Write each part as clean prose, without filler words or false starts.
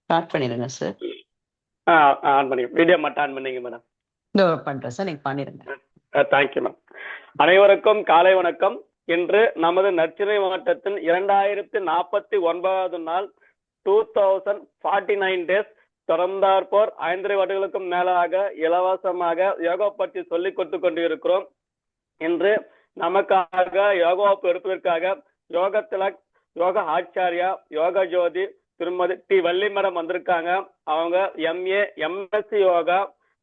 Start பண்ணிடுங்க sir. On பண்ணி video மட்டும் ஆன் பண்ணீங்க மேடம். இதோ பண்றேன் சார், நீங்க பண்ணிடுங்க. Thank you ma'am. அனைவருக்கும் காலை வணக்கம். இன்று நமது நற்றினை மாவட்டத்தின் 2049வது நாள், 2049 டேஸ் தொடர்ந்தாற்போர் 5 வருடங்களுக்கும் மேலாக இலவசமாக யோகா பற்றி சொல்லிக் கொடுத்து கொண்டிருக்கிறோம். இன்று நமக்காக யோகாவுக்கு எடுப்பதற்காக யோக திலக், யோக ஆச்சாரியா, யோக ஜோதி திருமதி டி வள்ளி மேடம் வந்திருக்காங்க. அவங்க MA MSc yoga,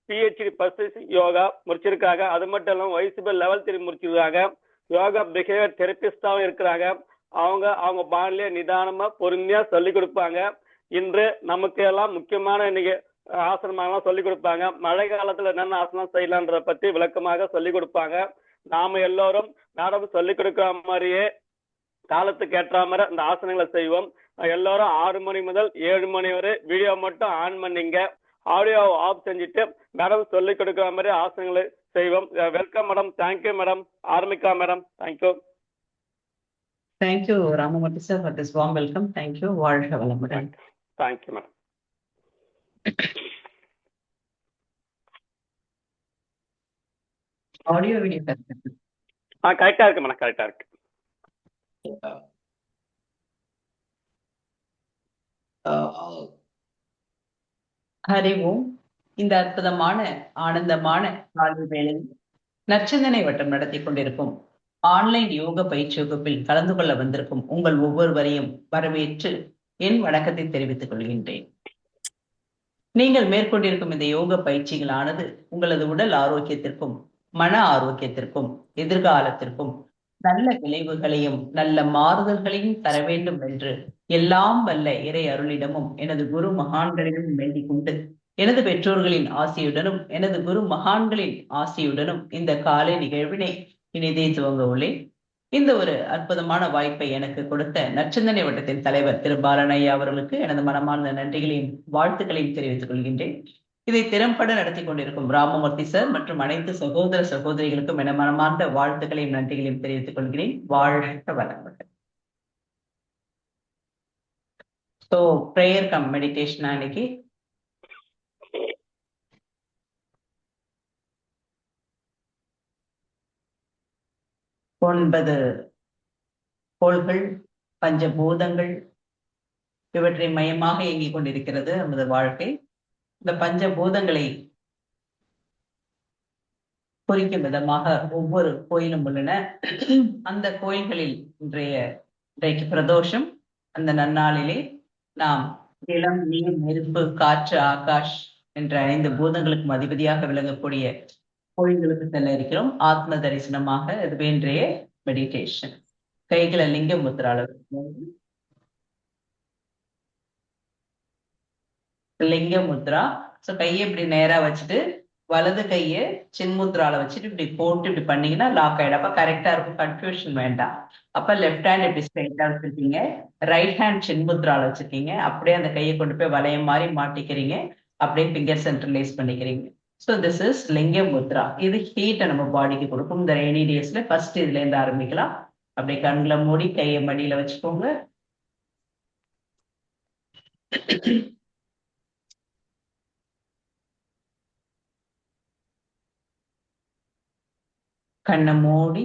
PhD first yoga முடிச்சிருக்காங்க. அது மட்டும் இல்லாம YCB லெவல் 3 முடிச்சிருக்காங்க. யோகா பிஹேவியர் தெரபிஸ்டாவும் இருக்கிறாங்க. அவங்க பாடலே நிதானமா பொறுமையா சொல்லி கொடுப்பாங்க. இன்று நமக்கு எல்லாம் முக்கியமான இன்னைக்கு ஆசனமாக சொல்லி கொடுப்பாங்க. மழை காலத்துல என்னென்ன ஆசனம் செய்யலான்றத பத்தி விளக்கமாக சொல்லி கொடுப்பாங்க. நாம எல்லாரும் மேடம் சொல்லி கொடுக்கிற மாதிரியே காலத்துக்கு ஏற்ற மாதிரி அந்த ஆசனங்களை செய்வோம். எல்லாரும் 6 மணி முதல் 7 மணி வரை வீடியோ மட்டும் ஆன் பண்ணீங்க, ஆடியோ ஆஃப் செஞ்சுட்டு மேடம் சொல்லி கொடுக்கிற மாதிரி ஆசனங்களை செய்வோம். Welcome madam. Thank you madam. ஆரம்பிக்கலாம் madam. Thank you. Thank you Ramamurthy sir for this warm welcome. Thank you. வாழ்க வளமுடன். Thank you madam. ஆடியோ வீடியோ கரெக்டா இருக்கு மேடம், கரெக்டா இருக்கு. ஹரி ஓம். இந்த அற்புதமான ஆனந்தமான காலை வேளையில் நற்சிந்தனை வட்டம் நடத்தி கொண்டிருக்கும் ஆன்லைன் யோக பயிற்சி வகுப்பில் கலந்து கொள்ள வந்திருக்கும் உங்கள் ஒவ்வொருவரையும் வரவேற்று என் வணக்கத்தை தெரிவித்துக் கொள்கின்றேன். நீங்கள் மேற்கொண்டிருக்கும் இந்த யோக பயிற்சிகளானது உங்களது உடல் ஆரோக்கியத்திற்கும் மன ஆரோக்கியத்திற்கும் எதிர்காலத்திற்கும் நல்ல விளைவுகளையும் நல்ல மாறுதல்களையும் தர வேண்டும் என்று எல்லாம் வல்ல இறை அருளிடமும் எனது குரு மகான்களிடம் வேண்டிக் கொண்டு எனது பெற்றோர்களின் ஆசியுடனும் எனது குரு மகான்களின் ஆசியுடனும் இந்த காலை நிகழ்வினை இனிதே துவங்க உள்ளேன். இந்த ஒரு அற்புதமான வாய்ப்பை எனக்கு கொடுத்த நற்சிந்தனை வட்டத்தின் தலைவர் திரு பாலனையா அவர்களுக்கு எனது மனமார்ந்த நன்றிகளையும் வாழ்த்துக்களையும் தெரிவித்துக் கொள்கின்றேன். இதை திறம்பட நடத்தி கொண்டிருக்கும் ராமமூர்த்தி சார் மற்றும் அனைத்து சகோதர சகோதரிகளுக்கும் என மனமார்ந்த வாழ்த்துக்களையும் நன்றிகளையும் தெரிவித்துக் கொள்கிறேன். வாழ்க வளமுடன். ஸோ ப்ரேயர் கம் மெடிடேஷன் அன்னைக்கு 9 கோள்கள், பஞ்சபூதங்கள் இவற்றை மையமாக இயங்கிக் கொண்டிருக்கிறது நமது வாழ்க்கை. இந்த பஞ்சபூதங்களை குறிக்கும் விதமாக ஒவ்வொரு கோயிலும் உள்ளன. அந்த கோயில்களில் இன்றைக்கு பிரதோஷம். அந்த நன்னாளிலே நாம் இளம், நீர், நெருப்பு, காற்று, ஆகாஷ் என்ற 5 பூதங்களுக்கும் அதிபதியாக விளங்கக்கூடிய கோயில்களுக்கு செல்ல இருக்கிறோம். ஆத்ம தரிசனமாக இது இன்றைய மெடிடேஷன். கைகளை லிங்க முத்திரால லிங்க முத்ரா. ஸோ கையை இப்படி நேரா வச்சுட்டு வலது கையை சின்முத்ரால வச்சுட்டு இப்படி போட்டு இப்படி பண்ணீங்கன்னா லாக் ஆயிடும். அப்ப கரெக்டா இருக்கும், கன்ஃபியூஷன் வேண்டாம். அப்ப லெஃப்ட் ஹேண்ட் இப்படி ஸ்ட்ரைட்டா வச்சிருக்கீங்க, ரைட் ஹேண்ட் சின்முத்ரால வச்சிருக்கீங்க. அப்படியே அந்த கையை கொண்டு போய் வளையம் மாதிரி மாட்டிக்கிறீங்க, அப்படியே ஃபிங்கர் சென்ட்ரலைஸ் பண்ணிக்கிறீங்க. ஸோ திஸ் இஸ் லிங்க முத்ரா. இது ஹீட்டை நம்ம பாடிக்கு கொடுக்கும். இந்த ரெய்னி டேஸ்ல ஃபர்ஸ்ட் இதுல இருந்து ஆரம்பிக்கலாம். அப்படியே கண்களை மூடி கையை மடியில வச்சுக்கோங்க. கண்ணை மூடி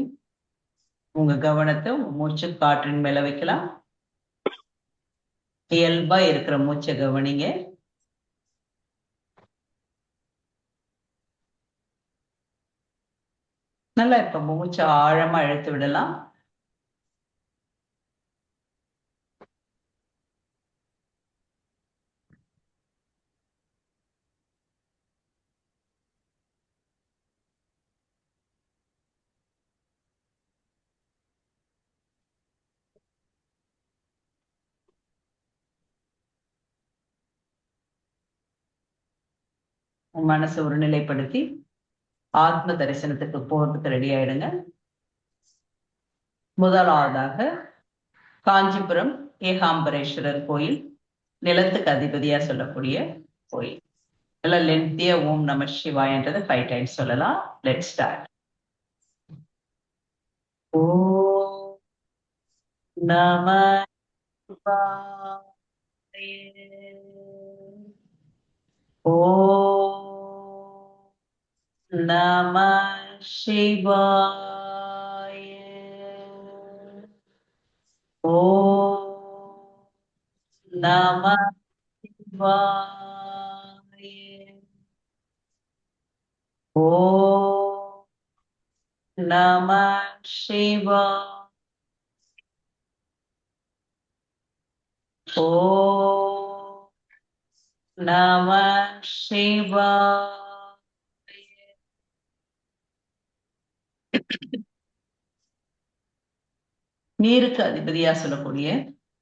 உங்க கவனத்தை உங்க மூச்சு காற்றின் மேல வைக்கலாம். இயல்பா இருக்கிற மூச்சை கவனிங்க. நல்லா இப்ப மூச்சை ஆழமா இழுத்து விடலாம். உங்க மனசை ஒருநிலைப்படுத்தி ஆத்ம தரிசனத்துக்கு போறதுக்கு ரெடி ஆயிடுங்க. முதலாவதாக காஞ்சிபுரம் ஏகாம்பரேஸ்வரர் கோயில், நிலத்துக்கு அதிபதியா சொல்லக்கூடிய கோயில். நல்லா லென்த்தியா ஓம் நம சிவாயன்றது 5 டைம்ஸ் சொல்லலாம். Let start. ஓம் நம சிவாய. ஓம் நம சிவாய. ஓம் நம சிவாய. ஓம் நம சிவாய. ஓம் நம சிவாய. நீருக்கு அதிபதியா சொல்லக்கூடிய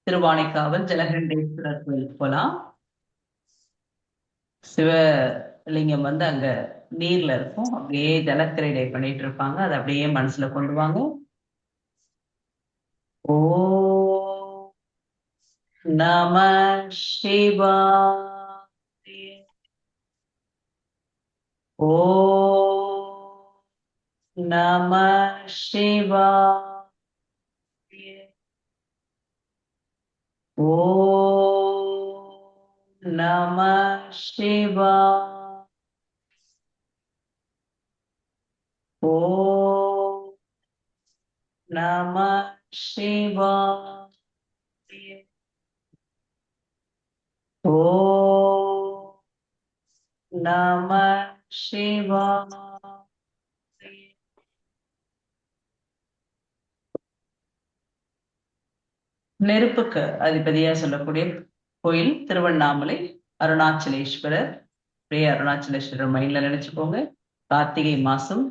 திருவானைக்காவல் ஜலகண்டேஸ்வரர் கோயிலுக்கு போலாம். சிவலிங்கம் வந்து அங்க நீர்ல இருக்கும். அப்படியே ஜலக்கிரீடை பண்ணிட்டு இருப்பாங்க. அதை அப்படியே மனசுல கொண்டு வாங்க. ஓம் நம சிவாய. ஓம் நம சிவாய. ஓம் நம சிவாய. ஓம் நம சிவாய. ஓம் நம சிவாய. நெருப்புக்கு அதிபதியா சொல்லக்கூடிய கோயில் திருவண்ணாமலை அருணாச்சலேஸ்வரர். அப்படியே அருணாச்சலேஸ்வரர் மைண்ட்ல நினைச்சுக்கோங்க. கார்த்திகை மாசம்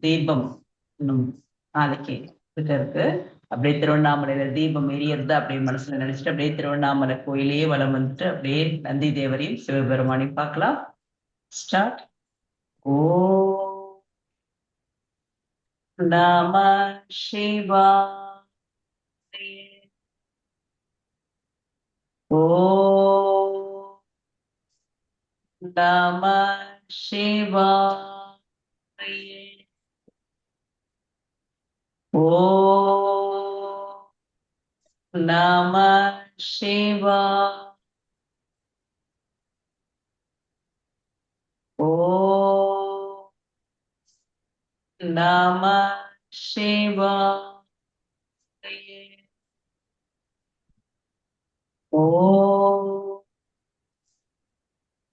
தீபம் இன்னும் நாளைக்கு கிட்ட இருக்கு. அப்படியே திருவண்ணாமலையில தீபம் எரியறத அப்படியே மனசுல நினைச்சிட்டு அப்படியே திருவண்ணாமலை கோயிலையே வலம் வந்துட்டு அப்படியே நந்தி தேவரையும் சிவபெருமானையும் பார்க்கலாம். ஸ்டார்ட். ஓ நம சிவாய. ஓ நம சிவாய. ஓ நம சிவாய. ஓ நம சிவாய. ஓ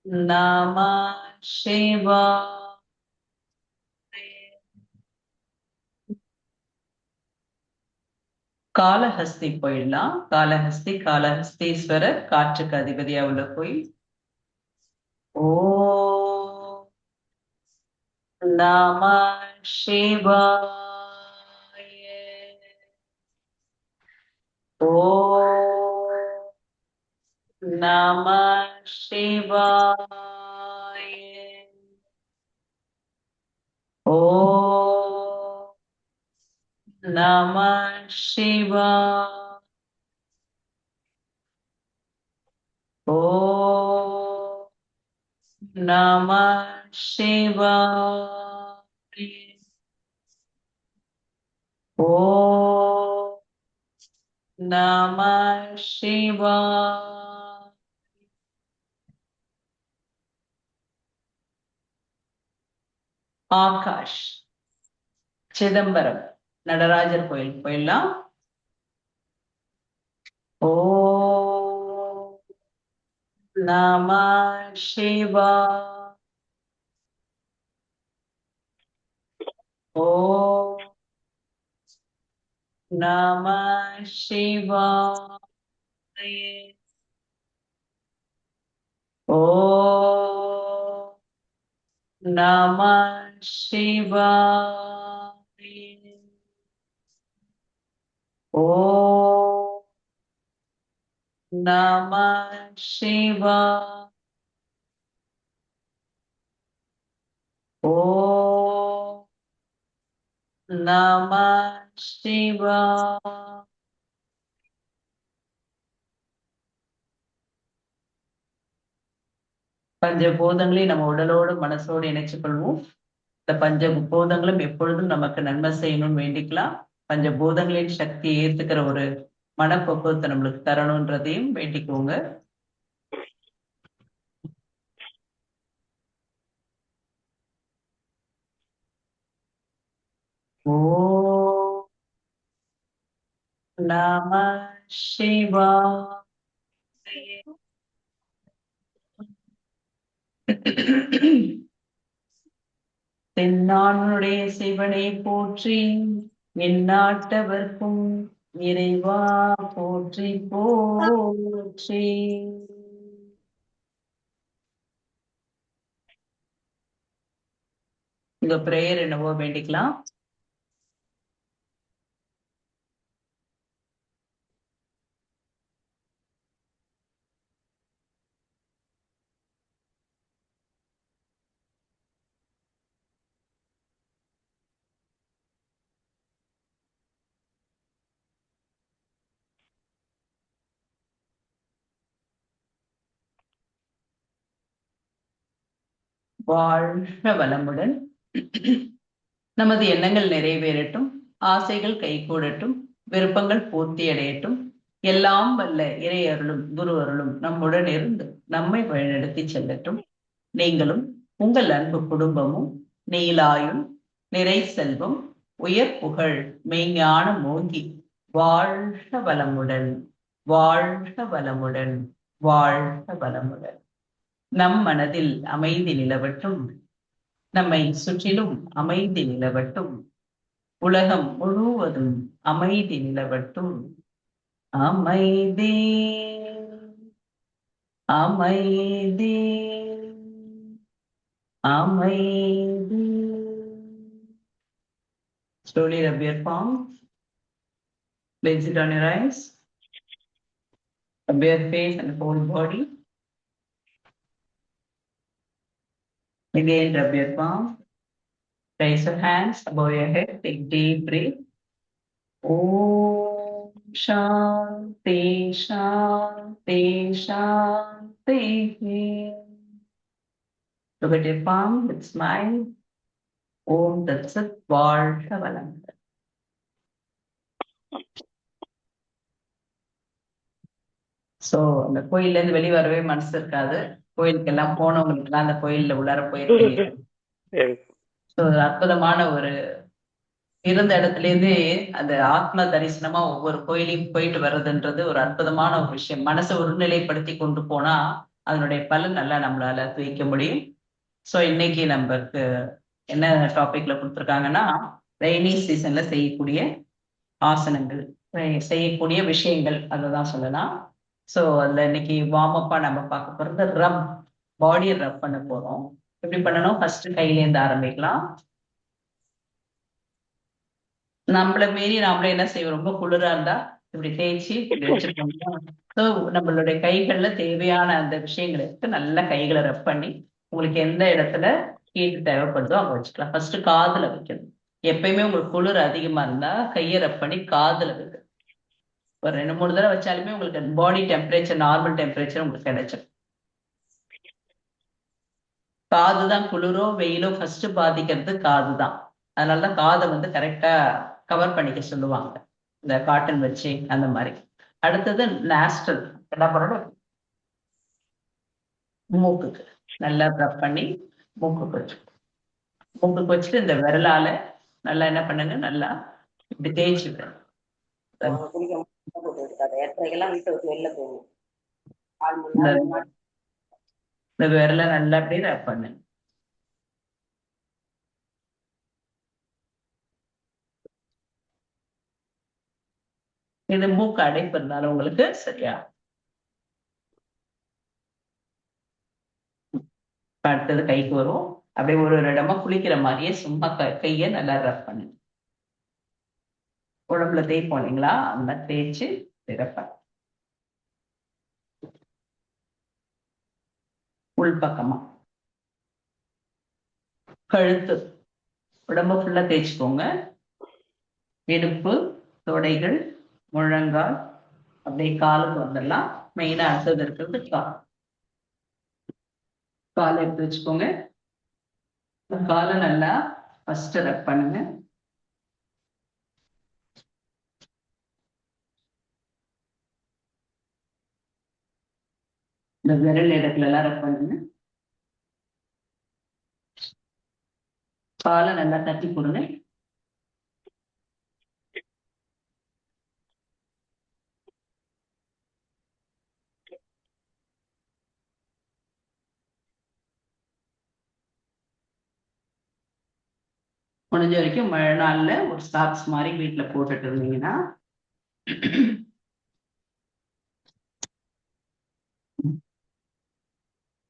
நம சிவாய. காளஹஸ்தி போயிடலாம். காளஹஸ்தி காளஹஸ்தீஸ்வரர் காற்றுக்கு அதிபதியா உள்ள கோயில். ஓ நம சிவாய. ஓ நம சிவாய. ஓ நம சிவாய. ஓ நம சிவாய. ஓ நம சிவாய. ஆகாஷ் சிதம்பரம் நடராஜர் கோயில் போயிடலாம். ஓ நம சிவாய. ஓ நம சிவாய. ஓ நம சிவாய. ஓ நம சிவாய. ஓ நம சிவாய. பஞ்சபூதங்களையும் நம்ம உடலோடு மனசோடு இணைச்சுக் கொள்வோம். இந்த பஞ்சபூதங்களும் எப்பொழுதும் நமக்கு நன்மை செய்யணும்னு வேண்டிக்கலாம். பஞ்சபூதங்களின் சக்தியை ஏத்துக்கிற ஒரு மனப்பக்குவத்தை நம்மளுக்கு தரணுன்றதையும் வேண்டிக்குவோங்க. ஓம் நம சிவாய. தென்னானுடைய சிவனை போற்றி, எந்நாட்டவர்க்கும் இறைவா போற்றி போற்றி. உங்க பிரேயர் என்னவோ வேண்டிக்கலாம். வாழ்க வளமுடன். நமது எண்ணங்கள் நிறைவேறட்டும், ஆசைகள் கைகூடட்டும், விருப்பங்கள் பூர்த்தி அடையட்டும். எல்லாம் வல்ல இறை அருளும் குரு அருளும் நம்முடன் இருந்து நம்மை வழிநடத்தி செல்லட்டும். நீங்களும் உங்கள் அன்பு குடும்பமும் நீலாயும் நிறை செல்வம் உயர் புகழ் மெய்ஞானம் ஓங்கி வாழ்க வளமுடன், வாழ்க வளமுடன், வாழ்க வளமுடன். நம் மனதில் அமைதி நிலவட்டும், நம்மை சுற்றிலும் அமைதி நிலவட்டும், உலகம் முழுவதும் அமைதி நிலவட்டும். அமைதி, அமைதி, அமைதி. Slowly rub your palms, place it on your eyes, rub your face and whole body. Again, rub your palms, raise your hands above your head, take deep breath. Om Shanti Shanti Shanti. Look at your palm with smile. Om Tat Sat. வாழ்க வளமுடன். So அந்த கோயில்ல இருந்து வெளியே வரவே மனசு இருக்காது. கோயிலுக்கு எல்லாம் போனவங்களுக்கு எல்லாம் அந்த கோயில்ல உள்ளார போயிருப்பீங்க. சோ அற்புதமான ஒரு இருந்த இடத்துல இருந்து அந்த ஆத்ம தரிசனமா ஒவ்வொரு கோயிலையும் போயிட்டு வர்றதுன்றது ஒரு அற்புதமான ஒரு விஷயம். மனசை ஒருநிலைப்படுத்தி கொண்டு போனா அதனுடைய பலன் நல்லா நம்மளால துவைக்க முடியும். சோ இன்னைக்கு நமக்கு என்ன டாபிக்ல கொடுத்துருக்காங்கன்னா, ரெய்னி சீசன்ல செய்யக்கூடிய ஆசனங்கள், செய்யக்கூடிய விஷயங்கள், அததான் சொல்லலாம். சோ அதுல இன்னைக்கு வார்ம் அப்பா நம்ம பார்க்க போறது ரப், பாடியை ரப் பண்ண போறோம். எப்படி பண்ணணும்? ஃபர்ஸ்ட் கையில இருந்து ஆரம்பிக்கலாம். நம்மள மீறி நாமளே என்ன செய்வோம், ரொம்ப குளிரா இருந்தா இப்படி தேய்ச்சி இப்படி வச்சிருக்கோம். ஸோ நம்மளுடைய கைகள்ல தேவையான அந்த விஷயங்களுக்கு நல்ல கைகளை ரப் பண்ணி உங்களுக்கு எந்த இடத்துல ஹீட் தேவைப்படுதோ அங்க வச்சுக்கலாம். ஃபர்ஸ்ட் காதுல வைக்கணும். எப்பயுமே உங்களுக்கு குளிர் அதிகமா இருந்தா கையை ரப் பண்ணி காதுல வைக்கணும். ஒரு 2-3 தடவை வச்சாலுமே உங்களுக்கு பாடி டெம்பரேச்சர் நார்மல் டெம்பரேச்சர் உங்களுக்கு கிடைச்சிடும். காது தான் குளிரோ வெயிலோ ஃபர்ஸ்ட் பாதிக்கிறது காது தான். அதனாலதான் காதை வந்து கரெக்டா கவர் பண்ணிக்க சொல்லுவாங்க, இந்த காட்டன் வச்சு அந்த மாதிரி. அடுத்தது நாஸ்டல், என்ன பண்ணணும், மூக்குக்கு நல்லா ரப் பண்ணி மூக்குக்கு வச்சு, மூக்குக்கு வச்சுட்டு இந்த விரலால நல்லா என்ன பண்ணுங்க, நல்லா இப்படி தேய்ச்சி விடணும். இந்த விரலை நல்லா அப்படியே ரப் பண்ணுங்க. இது மூக்கு அடைப்பு இருந்தாலும் உங்களுக்கு சரியா. அடுத்தது கைக்கு வரும். அப்படியே ஒரு இடமா குளிக்கிற மாதிரியே சும்மா கையை நல்லா ரப் பண்ணுங்க. உடம்புல தேய்ப்போம் இல்லைங்களா, அந்த மாதிரி தேய்ச்சி சிறப்ப உள்பக்கமா கழுத்து உடம்பு ஃபுல்லா தேய்ச்சிக்கோங்க. இடுப்பு, தொடைகள், முழங்கால், அப்படியே காலுக்கு வந்துடலாம். மெயினா அடுத்தது இருக்கிறது கால். காலை எடுத்து வச்சுக்கோங்க. காலை நல்லா ஃபர்ஸ்ட் ரப் பண்ணுங்க. இந்த விரல் இடத்துல எல்லாம் ரப் பண்ணுங்க. காலை நல்லா தட்டி போடுங்க. முடிஞ்ச வரைக்கும் மழை நாள்ல ஒரு சாக்ஸ் மாதிரி வீட்டுல போட்டுட்டு இருந்தீங்கன்னா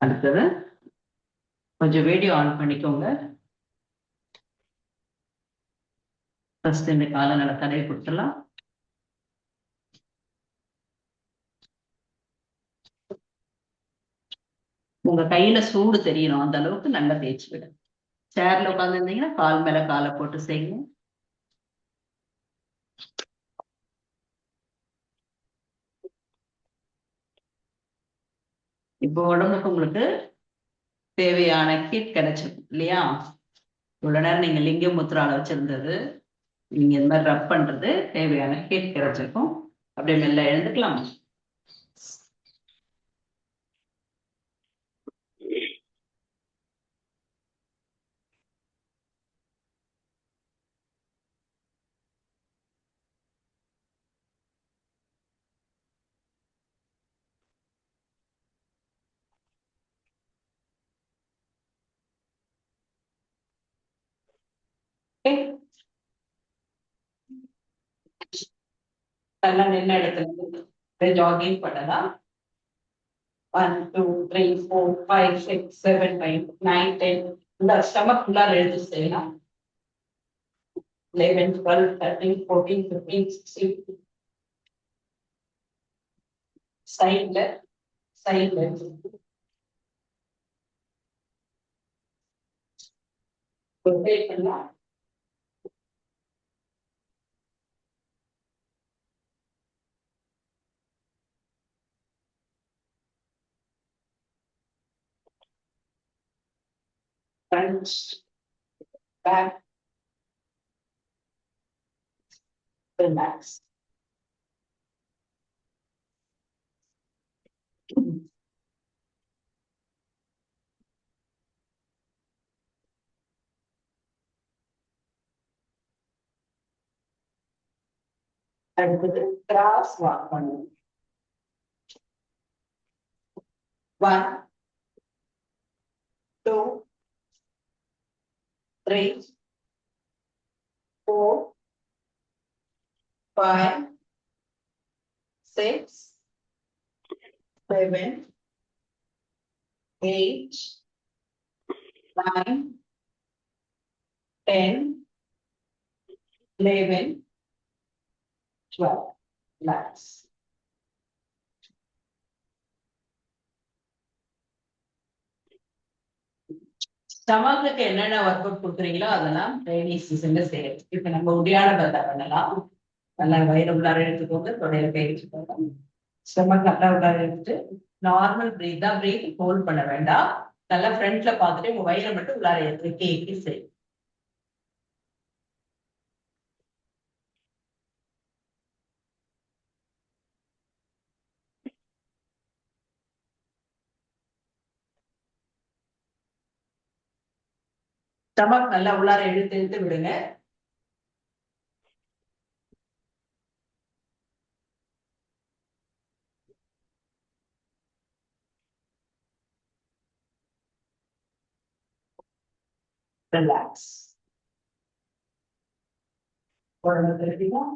அடுத்தது கொஞ்சம் வீடியோ ஆன் பண்ணிக்கோங்க. ஃபர்ஸ்ட் இந்த கால நல தடவி கொடுத்துடலாம். உங்க கையில சூடு தெரியணும், அந்த அளவுக்கு நல்லா தேய்ச்சி விடு. சேர்ல உட்கார்ந்து இருந்தீங்கன்னா கால் மேல காலை போட்டு செய்யுங்க. இப்போ உடம்புக்கு உங்களுக்கு தேவையான ஹீட் கிடைச்சிருக்கும் இல்லையா? இவ்வளவு நேரம் நீங்க லிங்க முத்ரால வச்சிருந்தது, நீங்க இந்த மாதிரி ரப் பண்றது தேவையான ஹீட் கிடைச்சிருக்கும். அப்படியே மெல்ல எழுந்துக்கலாம். நல்லா நின்ன இடத்துல ஜாகிங் பண்ணலாம். 1 2 3 4 5 6 7 8 9 10 இந்த ஸ்டமக் ஃபுல்லா எழுதி செய்யலாம். 11 12 13 14 15 16 சைட்ல சைட்ல ரொட்டேட் பண்ணலாம். Front back relax. அடுத்தது கிராஸ் வாக் பண்ணுவோம். 1 2 3 4 5 6 7 8 9 10 11 12 ரிலாக்ஸ். ஸ்டமக்கு என்னென்ன ஒர்க் அவுட் கொடுக்குறீங்களோ அதெல்லாம் ரெய்னி சீசன்ல செய்யறது. இப்ப நம்ம உடியான பத்தா பண்ணலாம். நல்லா வயிறு உள்ளார எடுத்துக்கோங்க, தொடையில கை வச்சுக்கோங்க. ஸ்டமக் நல்லா உள்ளார எடுத்துட்டு நார்மல் பிரீத் தான், பிரீத் ஹோல்ட் பண்ண வேண்டாம். நல்லா ஃப்ரண்ட்ல பார்த்துட்டு உங்க வயிறை மட்டும் உள்ளார எடுத்து கேக்கி செய்யும். ஸ்டமக் நல்லா உள்ளார இழுத்து இழுத்து விடுங்க. ரிலாக்ஸ். உடம்பு திருப்பிக்கும்.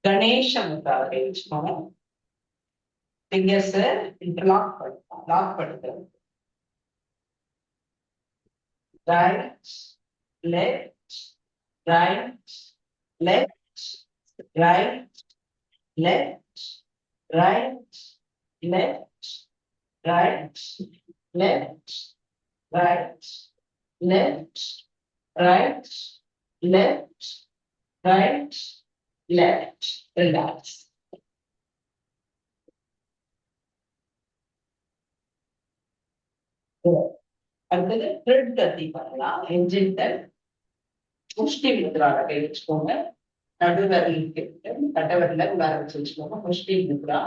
கணேஷ முத்ராவை கை வச்சுக்கோங்க. ஃபிங்கர்ஸ் இன்டர்லாக் பண்ணுவோம். லாக் பண்ணுறது. Right left right left, right, left, right, left, right, left, right, left, right, left, right, left. Relax. அடுத்தது த்ரெட் கத்தி பண்ணலாம். என்ஜின் முஷ்டி முத்ரால கை வச்சுக்கோங்க. நடுவரல் கட்டவரல உள்ளார வச்சு வச்சுக்கோங்க. முஷ்டி முத்ரா.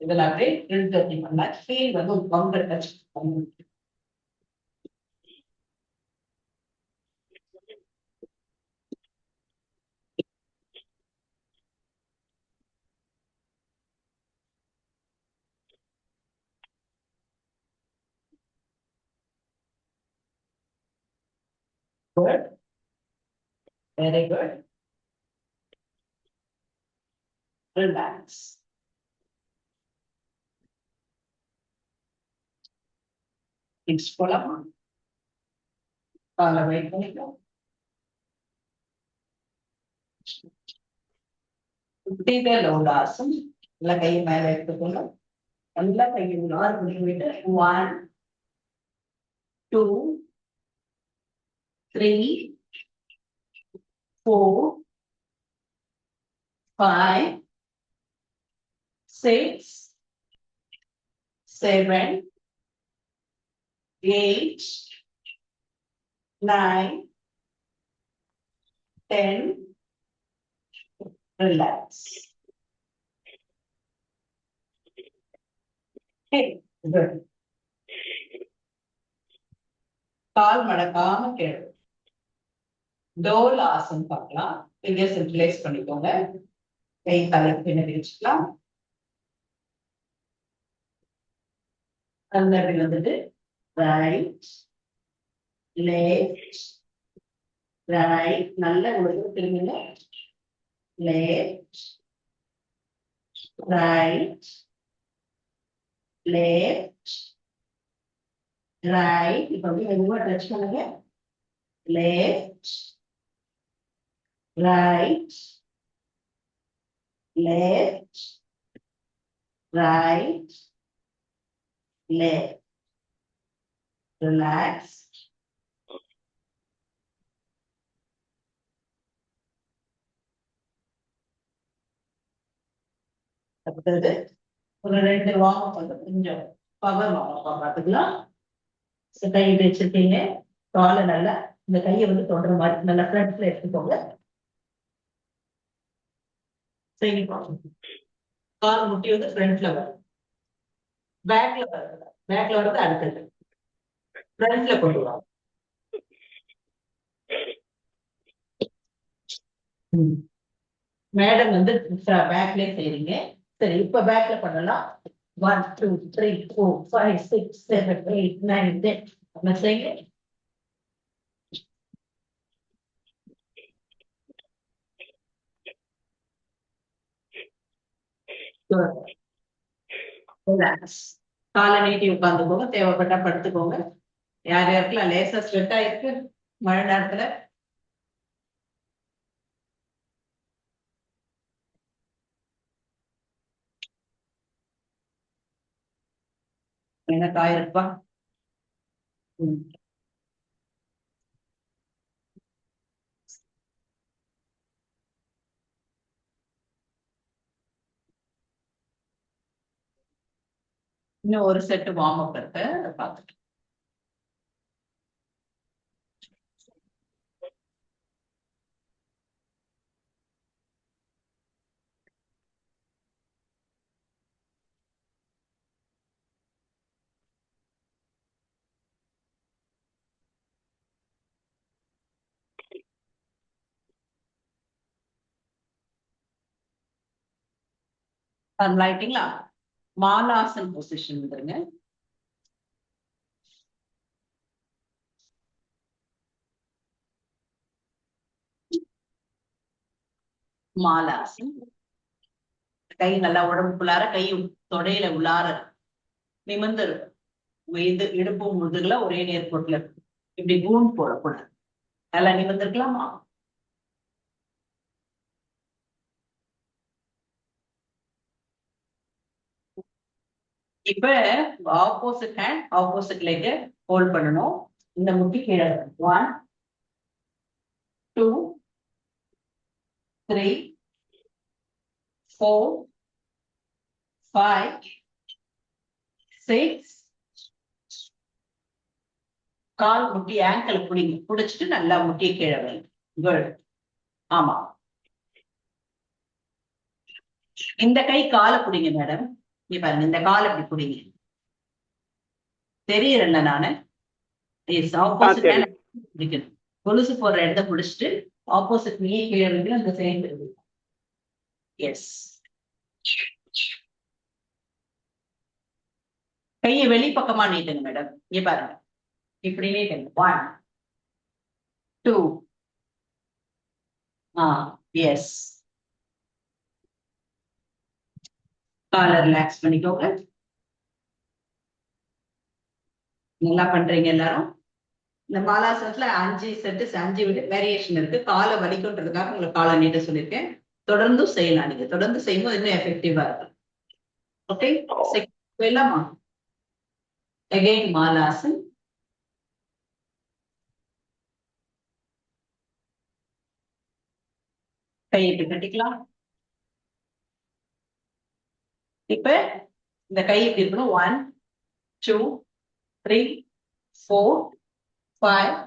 இதுல அப்படியே த்ரெட் கத்தி பண்ணா கீழ் வந்து ஒரு பம்பர் டச் பண்ணுங்க. Good. Very good. Relax. Next போலாமா? காலை weight பண்ணிக்கலாம். குட்டிக லோடாசம். நல்லா கையை மேல எடுத்துக்கோங்க. நல்லா கையை உள்ளார கொண்டு போயிட்டு 1, 2, 3, 4, 5, 6, 7, 8, 9, 10. Relax. Hey, good. கால் மடக்காம கேளு. டோல் ஆசன் பார்க்கலாம். ஃபிங்கர்ஸ் ரிப்ளேஸ் பண்ணிக்கோங்க. கை தலைக்கு பின்னாடி வச்சுக்கலாம். அந்த வந்துட்டு ரைட், லெஃப்ட், ரைட். நல்ல ஒரு திரும்பிங்க. Left, right, left, right. இப்ப வந்து மெதுவா டச் பண்ணுங்க. Left, right, left, right, left. Relax. அடுத்தது ஒரு 2 வார்ம் வந்து கொஞ்சம் பவர் வார்ம் பார்த்துக்கலாம். கை வச்சிருக்கீங்க. காலை நல்லா இந்த கையை வந்து தொடர மாதிரி நல்லா ஃப்ரண்ட்ல எடுத்துக்கோங்க. சரி, கால் முட்டி வந்து ஃப்ரண்ட்ல வரும். பேக்ல வரும். பேக்ல வர்றது அடுத்தது. ஃப்ரண்ட்ல கொண்டு வரும். மேடம் வந்து பேக்லயே செய்றீங்க. சரி, இப்ப பேக்ல பண்ணலாம். 1, 2, 3, 4, 5, 6, 7, 8, 9, 10. நம்ம செய்யுங்க. காலை நீட்டி உட்காந்துக்கோங்க. தேவைப்பட்டா படுத்துக்கோங்க. யார் யாருக்கெல்லாம் லேசா ஸ்வெட் ஆயிருக்கு மழை நேரத்துல? என்ன காயிருப்பா? இன்னும் ஒரு செட் வார்ம் அப் இருக்கு, பார்த்துட்டு ஆயிட்டீங்களா? மாலாசன் பொசிஷன் வந்துருங்க. மாலாசன். கை நல்லா உடம்புக்குள்ளார, கை தொடையில உள்ளார நிமிர்ந்து இது இடுப்பு முதுகுல ஒரே நேர்கோட்டுல இப்படி கூன் போடக்கூடாது. நல்லா நிமிர்ந்துருக்கலாமா? இப்ப opposite hand opposite leg hold பண்ணணும். இந்த முட்டி கீழே 1, 2, 3, 4, 5, 6. கால் முட்டி ஆங்கிள் பிடிங்க. பிடிச்சிட்டு நல்லா முட்டியை கீழே வைங்க. குட். ஆமா, இந்த கை காலை பிடிங்க மேடம். நீ பாருங்க, இந்த காலை இப்படி பிடிங்க. தெரியறேன்ல நானு? ஆப்போசிட் பிடிக்கணும். கொலுசு போடுற இடத்த பிடிச்சிட்டு ஆப்போசிட் நீயே கீழே வைக்கணும். அந்த சைடு. எஸ். கையை வெளிப்பக்கமா நீட்டுங்க மேடம். இங்க பாருங்க, இப்படி நீட்டுங்க. 1, 2. எஸ். காலை ரிலாக்ஸ் பண்ணிக்கோங்க. நல்லா பண்றீங்க எல்லாரும். இந்த மாலாசனத்துல 5 செட்டு 5 வேரியேஷன் இருக்கு. காலை வலிக்குன்றதுக்காக உங்களுக்கு காலை நீட்ட சொல்லியிருக்கேன். தொடர்ந்து செய்யலாம். நீங்க தொடர்ந்து செய்யும்போது இன்னும் எஃபெக்டிவா இருக்கும். ஓகே, போயிடலாமா? அகைன் மாலாசன். கையை இப்படி கட்டிக்கலாம். இப்ப இந்த கை இப்படி இருக்கணும். 1 2 3 4 5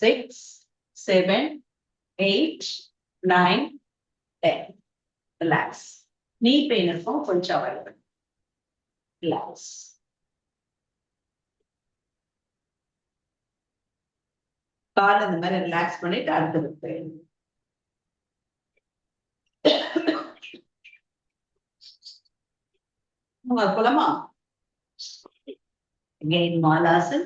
6 7 8 9 10. ரிலாக்ஸ். நீ பெயின் இருக்கும், கொஞ்சம் அவாய்ட் பண்ணு. ரிலாக்ஸ். கால் இந்த மாதிரி ரிலாக்ஸ் பண்ணிட்டு அடுத்தது போயிடும். போலாமா? Again, மாலாசன்.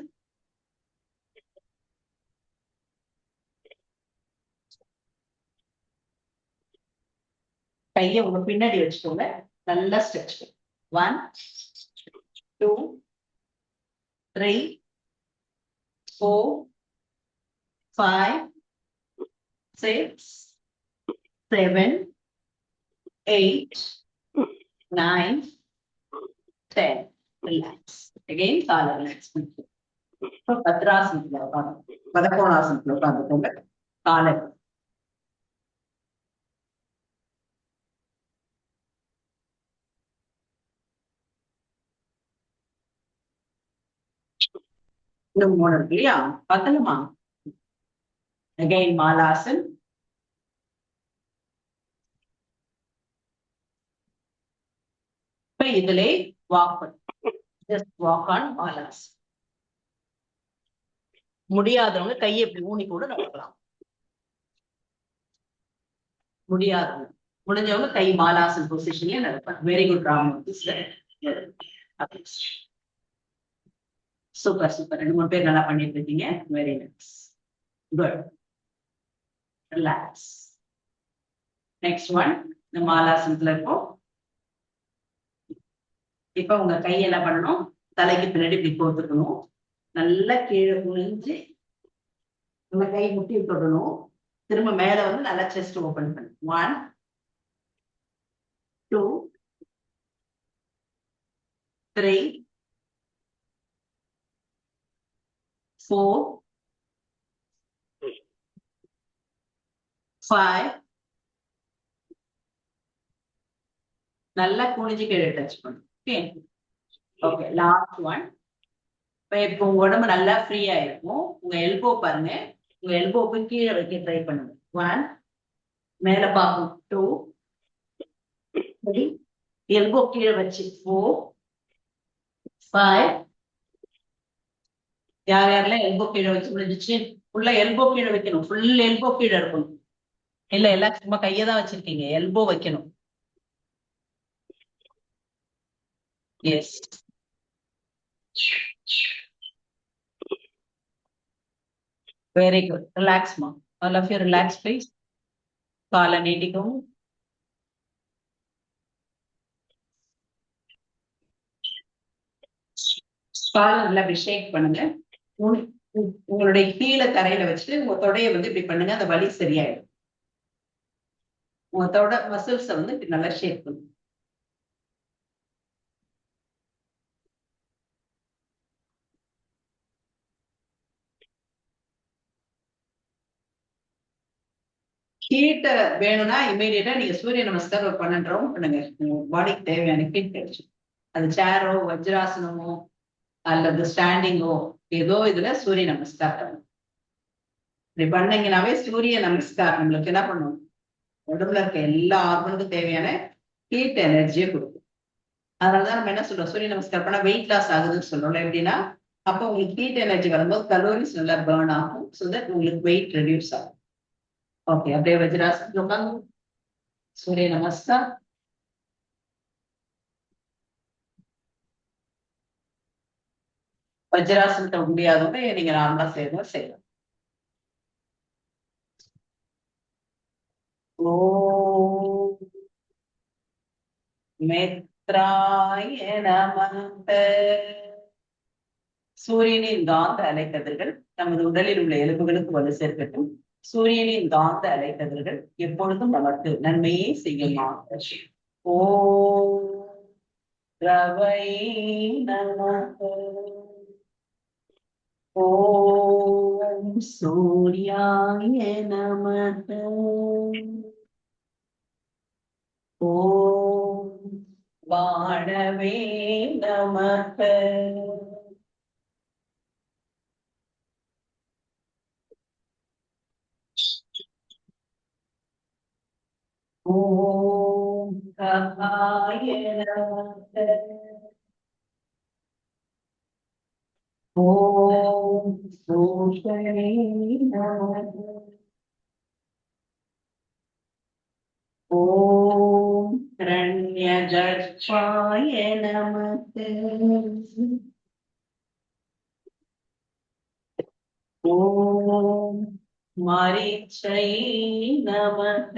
கையை உங்க பின்னாடி வச்சுக்கோங்க. நல்லா ஸ்ட்ரெச். 1 2 3 4 5 6 7 8 9 10. ரிலாக்ஸ். அகைன் காலை ரிலாக்ஸ் பண்ணிக்கோ. இப்போ பத்ராசனத்துல உட்காந்து, பதக்கோணாசனத்துல உட்காந்துக்கோங்க. காலை இன்னும் 3 இருக்கு இல்லையா? பார்த்தலுமா? அகைன் மாலாசன். இப்ப இதுல வாக் பண்ணு. Just walk on Malasan. முடியாதவங்க கையை இப்படி ஊனி கூட நடக்கலாம். முடியாதவங்க, முடிஞ்சவங்க கை மாலாசன் பொசிஷன்ல நடப்பாங்க. Very good Ram. Super super. 2-3 பேர் நல்லா பண்ணிட்டு இருக்கீங்க. Very nice. Good. Relax. Next one. இந்த மாலாசனத்துல இருக்கும். இப்ப உங்க கை என்ன பண்ணணும்? தலைக்கு பின்னாடி இப்படி போட்டுக்கணும். நல்லா கீழே குனிஞ்சு உங்க கை முட்டி தொடணும். திரும்ப மேல வந்து நல்லா செஸ்ட் ஓபன் பண்ணு. 1 2 3 4 5. நல்லா குனிஞ்சு கீழே டச் பண்ணும். Okay okay. Last one. இப்போ உங்க உடம்பு நல்லா ஃப்ரீயா இருக்கும். உங்க எல்போ பாருங்க. உங்க எல்போக்கு கீழே வைக்க ட்ரை பண்ணுங்க. 1 மேல பார்க்கும். 2 3 எல்போ கீழே வச்சு 4 5. யார் யாரெல்லாம் எல்போ கீழே வச்சு முடிஞ்சிச்சு? ஃபுல்லா எல்போ கீழே வைக்கணும். ஃபுல் எல்போ கீழே இருக்கணும். இல்ல எல்லாம் சும்மா கையை தான் வச்சிருக்கீங்க. எல்போ வைக்கணும். எஸ். Very good. ரிலாக்ஸ்மா. All of you relax please. காலை நீட்டிக்கவும். காலை நல்லா அப்படி ஷேக் பண்ணுங்க. உங்களுடைய கீழே தரையில வச்சுட்டு உங்க தொடையை வந்து இப்படி பண்ணுங்க. அந்த வலி சரியாயிடும். உங்க தொட மசில்ஸை வந்து இப்படி நல்லா ஷேக் பண்ணுங்க. ஹீட் வேணும்னா இமீடியட்டா நீங்க சூரிய நமஸ்காரம் ஒரு 12 ரவுண்ட் பண்ணுங்க. உங்க பாடிக்கு தேவையான ஹீட் கிடைச்சு. அது சேரோ வஜ்ராசனமோ அல்லது ஸ்டாண்டிங்கோ ஏதோ இதுல சூரிய நமஸ்காரம் இப்படி பண்ணீங்கன்னாவே சூரிய நமஸ்காரம் நம்மளுக்கு என்ன பண்ணும்? உடம்புல இருக்க எல்லா ஆர்கனுக்கும் தேவையான ஹீட் எனர்ஜியை கொடுக்கும். அதனாலதான் நம்ம என்ன சொல்றோம்? சூரிய நமஸ்காரம் பண்ணா வெயிட் லாஸ் ஆகுதுன்னு சொல்றோம்ல. எப்படின்னா அப்போ உங்களுக்கு ஹீட் எனர்ஜி வரும்போது கலோரிஸ் நல்லா பேர்ன் ஆகும். ஸோ தட் உங்களுக்கு வெயிட் ரெடியூஸ் ஆகும். ஓகே, அப்படியே வஜ்ராசனத்துல உட்காந்து சூரிய நமஸ்கார். வஜ்ராசனத்தை முடியாதவங்க நீங்க நார்மலா செய்யணும். ஓம் மித்ராய நமக. சூரியனின் காந்த அலைக்கதிர்கள் நமது உடலில் உள்ள எலும்புகளுக்கு வலு சேர்க்கட்டும். சூரியனின் காந்த அலைக்கதிர்கள் எப்பொழுதும் நமக்கு நன்மையே செய்யுமா. ஓம் ரவை நமக. ஓம் சூர்யாய நமக. ஓம் வாழவே நமக. ஓம் ககாய நமக. ஓம் பூஷணே நமக. ஓம் ரண்யகர்ப்பாய நமக. ஓம் மரிச்சை நமக.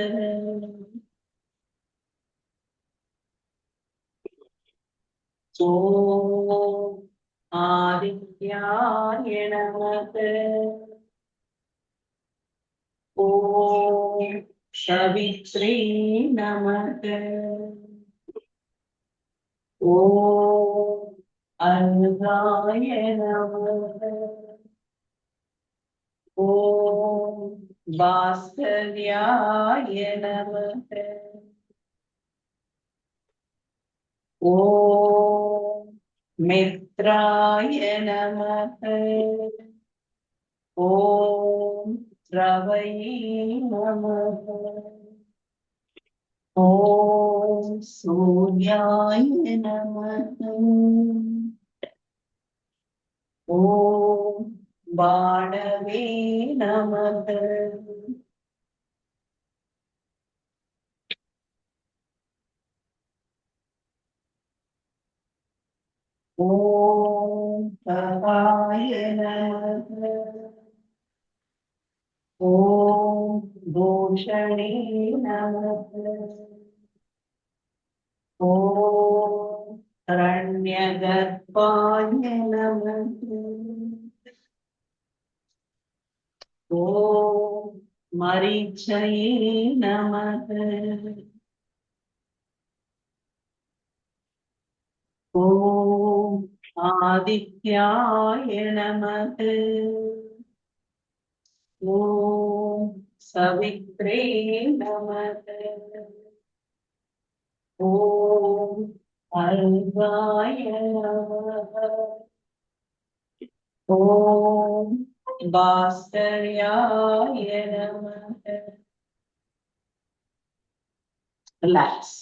ஓம் ஆதித்யாய நமக. ஓம் சவித்ரே நமக. ஓம் அருகாய நமக. ஓம் பாஸ்கர்யாய நமக. ஓம் மித்ராய நமக. ஓம் ரவையே நமக. ஓம் சூர்யாய நமக. ஓம் பாணவே நமக. ஓம் ககாய நமக. ஓம் பூஷணே நமக. ஓம் ரண்யகர்ப்பாய நமக. ஓம் மரிச்சயே நமக. ஓம் ஆதித்யாய நமக. ஓம் சவித்ரே நமக. ஓம் அருகாய நமக. ஓம் பாஸ்கர்யாய நமக. ரிலாக்ஸ்.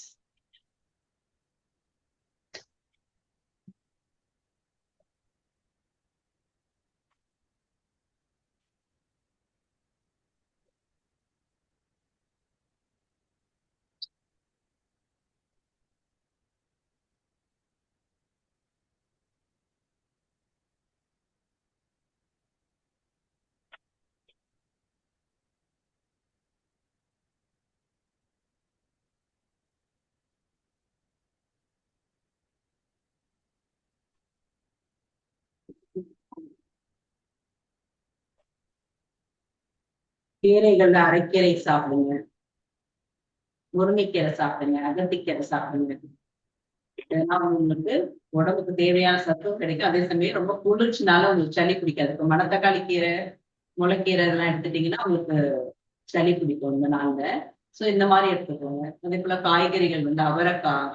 கீரைகள்ல அரைக்கீரை சாப்பிடுங்க. முருங்கைக்கீரை சாப்பிடுங்க. அகத்திக்கீரை சாப்பிடுங்க. இதெல்லாம் உங்களுக்கு உடம்புக்கு தேவையான சத்தும் கிடைக்கும். அதே சமயம் ரொம்ப குளிர்ச்சினால உங்களுக்கு சளி பிடிக்காது. இப்ப மணத்தக்காளி கீரை, முளைக்கீரை இதெல்லாம் எடுத்துட்டீங்கன்னா உங்களுக்கு சளி பிடிக்கும் இந்த நாள்ல. சோ இந்த மாதிரி எடுத்துக்கோங்க. அதே போல காய்கறிகள் வந்து அவரைக்காய்,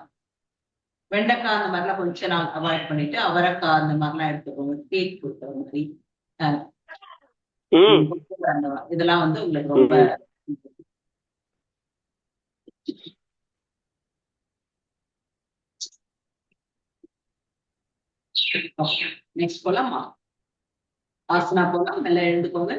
வெண்டைக்காய் அந்த மாதிரிலாம் கொஞ்ச நாள் அவாய்ட் பண்ணிட்டு அவரைக்காய் அந்த மாதிரிலாம் எடுத்துக்கோங்க. பீட் கொடுக்குற மாதிரி அஹ் ம் இதெல்லாம் வந்து உங்களுக்கு ரொம்ப ம் நெக்ஸ்ட் போலாமா? ஆசனா போலாம். மெல்ல எழுந்துக்கோங்க.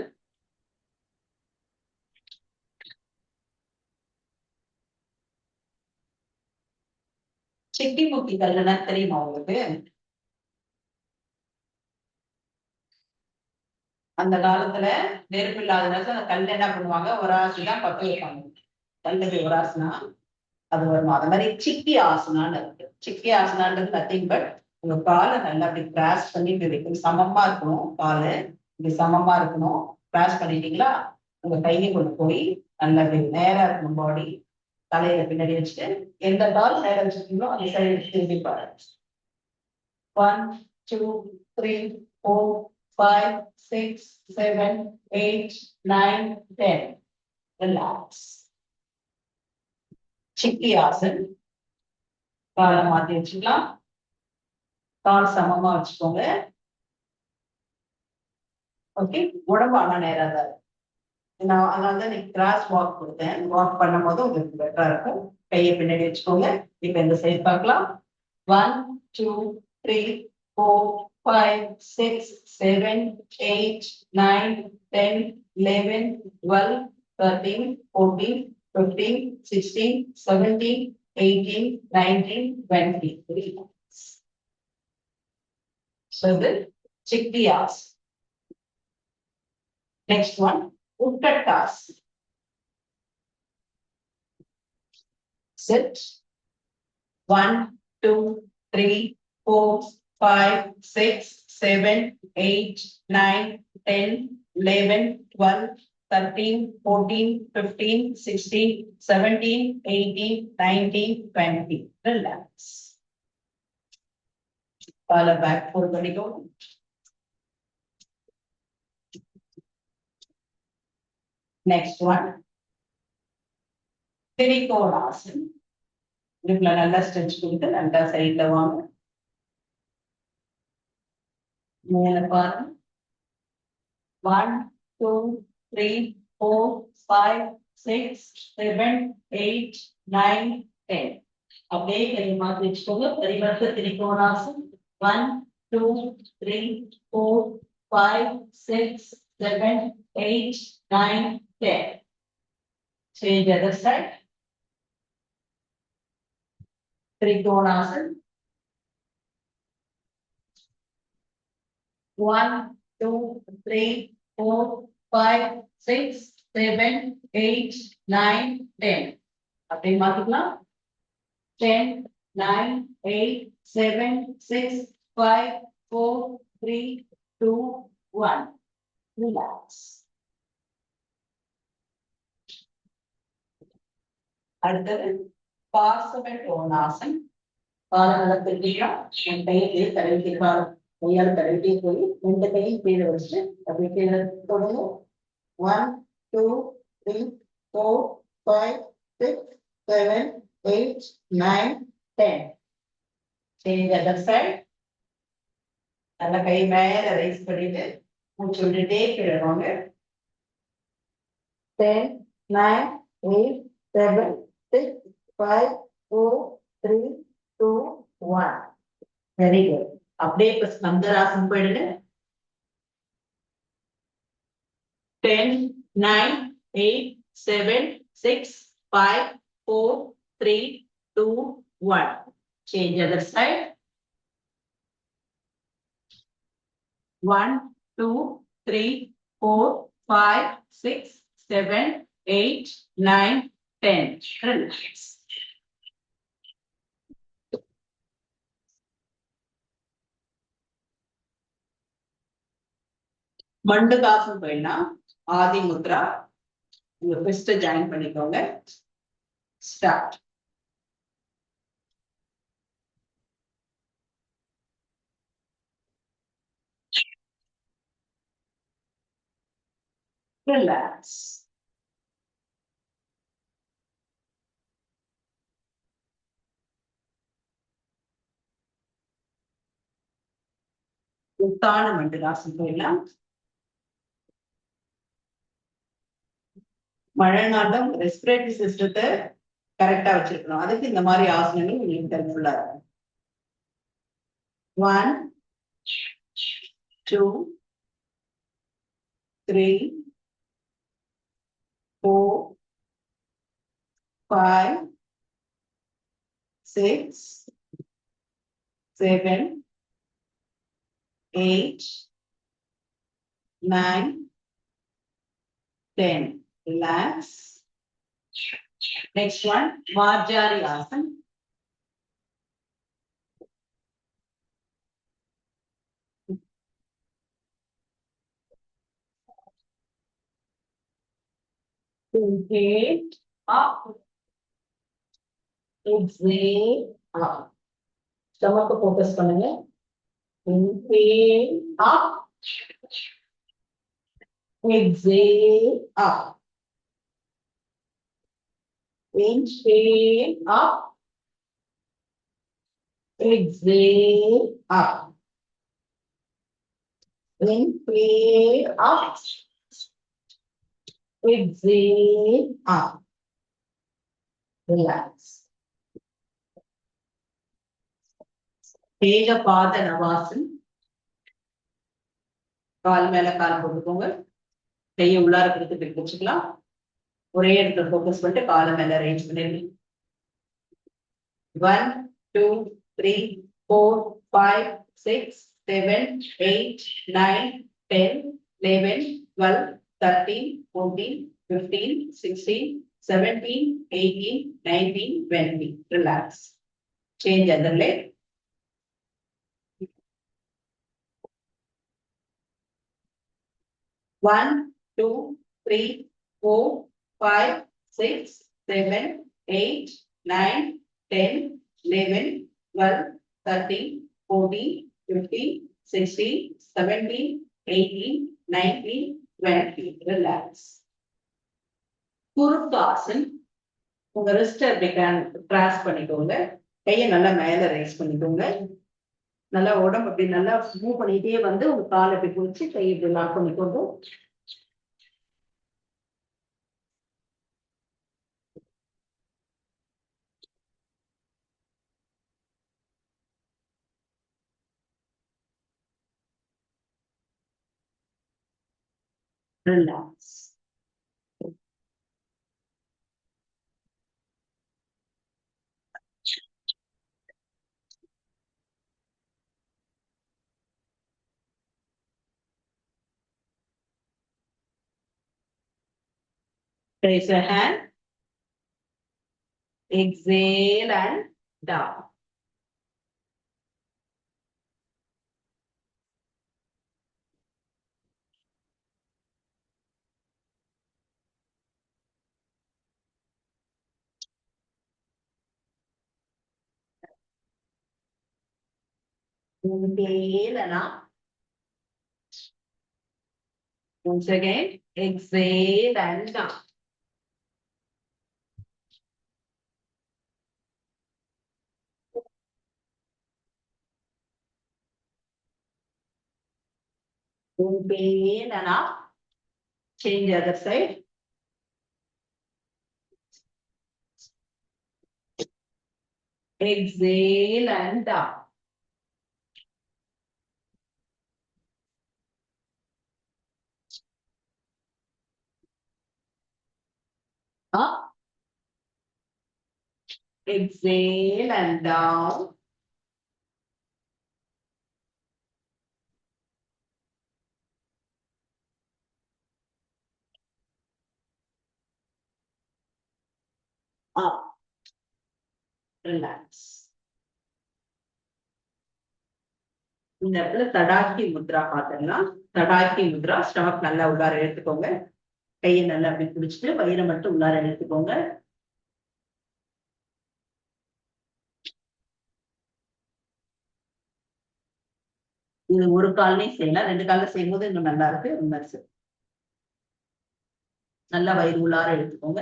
செட்டி முட்டி கல்லுனா தெரியுமா உங்களுக்கு? அந்த காலத்துல நெருப்பு இல்லாத நேரத்துல அந்த கல் என்ன பண்ணுவாங்க, ஒரு ஆசை தான் பத்த வைப்பாங்க. நல்லது ஒரு ஆசனா அது வருமா. அது மாதிரி சிக்கி ஆசனான்னு இருக்கு. சிக்கி ஆசனான்றது நத்திங் பட் உங்க காலை நல்லா அப்படி கிராஸ் பண்ணி இப்படி வைக்கணும். சமமா இருக்கணும். காலு இப்படி சமமா இருக்கணும். கிராஸ் பண்ணிட்டீங்களா, உங்க கையை கொண்டு போய் நல்லா இப்படி நேரா இருக்கணும். பாடி தலையில பின்னாடி வச்சுட்டு எந்த கால் நேரம் வச்சிருக்கீங்களோ அந்த சைடு திரும்பி பாருங்க. 1 2 3 4 5 6 7 8 9 10. ரிலாக்ஸ். சிக்கி ஆசன். காலை மாத்தி வச்சுக்கலாம். கால் சமமா வச்சுக்கோங்க. ஓகே, உடம்பு ஆனா நேரா தான் இருக்கு. நான் அதனால தான் நீங்க கிராஸ் வாக் கொடுத்தேன். வாக் பண்ணும் போது உங்களுக்கு பெட்டரா இருக்கும். கையை பின்னாடி வச்சுக்கோங்க. இப்ப இந்த சைடு பார்க்கலாம். 1 2 3 4 5 6 7 8 9 10 11 12 13 14 15 16 17 18 19 20. So the chickpeas. Next one, uttattas. Sit. 1 2 3 4 5 6 7 8 9 10 11 12 13 14 15 16 17 18 19 20. Relax. Follow back for go. Next one, Trikonasana. இடுப்புல நல்லா ஸ்ட்ரெச் கொடுத்து நல்லா சைட்ல வாங்க. மேல பாருங்க. 1 2 3 4 5 6 7 8 9 10. அப்படியே கை மாத்தி வச்சுக்கோங்க. பரிவர்த்த திரிகோணாசன். 1 2 3 4 5 6 7 8 9 10. Change other side. Trikonasana. 1 2 3 4 5 6 7 8 9 10. அப்படியே மாத்திக்கலாம். 10 9 8 7 6 5 4 3 2 1. Relax. அடுத்தது பார்சவட்டோனாசன். பாதநலத்திற்கீழா என் கையை தடவிட்டு கையால் தடவிட்டே போய் 2 கையும் கீழே வச்சுட்டு அப்படி கீழே தொடங்கும். 1 2 3 4 5 6 7 8 9 10. Change the other side. நல்ல கை மேல ரைஸ் பண்ணிட்டு மூச்சு விட்டுட்டே கீழே வாங்க. 10 9 8 7 6 5 4 3 2 1. Very good. அப்படியே இப்ப ஸ்கந்தராசன் போயிடுங்க. 10 9 8 7 6 5 4 3 2 1. Change other side. 1 2 3 4 5 6 7 8 9 10. Relax. மண்டகாசம் போயினா ஆதி முத்ரா. உங்க பிஸ்ட ஜாயின் பண்ணிக்கோங்க. ஸ்டார்ட். ரிலாக்ஸ். உத்தான மண்டகாசம் போயிடலாம். மழை நாட்டம் ரெஸ்பிரேட்டரி சிஸ்டத்தை கரெக்டா வச்சிருக்கணும். அதுக்கு இந்த மாதிரி ஆசனங்கள் உங்களுக்கு ஹெல்ப்ஃபுல்லா இருக்கும். 1 2 3 4 5 6 7 8 9 10. Relax. Next one, Marjari Asan. Inhale, up. Exhale, up. Stomach focus பண்ணுங்க. Inhale, up. Exhale, up. Inhale, up. Exhale, up. Inhale, up. Exhale, up. Relax. Tejapada Navasan. கால் மேல கால் போட்டுக்கோங்க. கையை உள்ளார கொடுத்து பிடிச்சு வச்சுக்கலாம். ஒரே இடத்துல ஃபோக்கஸ் பண்ணிட்டு காலை மேல ரேஞ்ச் பண்ணிடுங்க. 1, 2, 3, 4, 5, 6, 7, 8, 9, 10, 11, 12, 13, 14, 15, 16, 17, 18, 19, 20. Relax. Change other leg. One, two, three, 4, 5, 6, 7, 8, 9, 10, 11, 12, 13, 14, 15, 16, 17, 18, 19, 20. Relax. குருத்தாசன். உங்க ரிஸ்ட் அப்படி கிராஸ் பண்ணிக்கோங்க. கையை நல்லா மேல ரைஸ் பண்ணிக்கோங்க. நல்லா உடம்பு அப்படி நல்லா மூவ் பண்ணிட்டே வந்து உங்க காலை அப்படி பிடிச்சி கை இப்படி லாக் பண்ணிக்கோங்க. Relax. Raise your hand. Exhale and down. Inhale and up. Once again, exhale and down. Inhale and up. Change the other side. Exhale and down. Up. Exhale and down. Up. Relax. இந்த இடத்துல தடாக்கி முத்ரா பார்த்தோம்னா தடாக்கி Mudra stomach நல்லா உள்ளார எடுத்துக்கோங்க. கையை நல்லா அப்படி பிடிச்சிட்டு வயிறை மட்டும் உள்ளார எடுத்துக்கோங்க. இது ஒரு கால்லையும் செய்யலாம், 2 கால்ல செய்யும் போது இன்னும் நல்லா இருக்கு. நல்லா வயிறு உள்ளார எடுத்துக்கோங்க.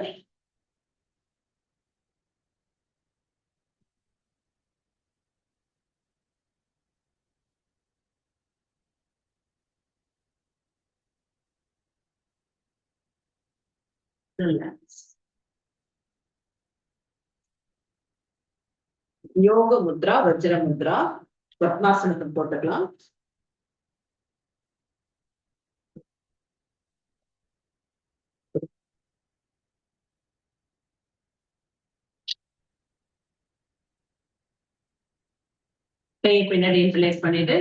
யோக முத்ரா, வஜ்ர முத்ரா, பத்மாசனத்துக்கு போட்டுக்கலாம். கை பின்னாடி இன்ஃபிளேஸ் பண்ணிட்டு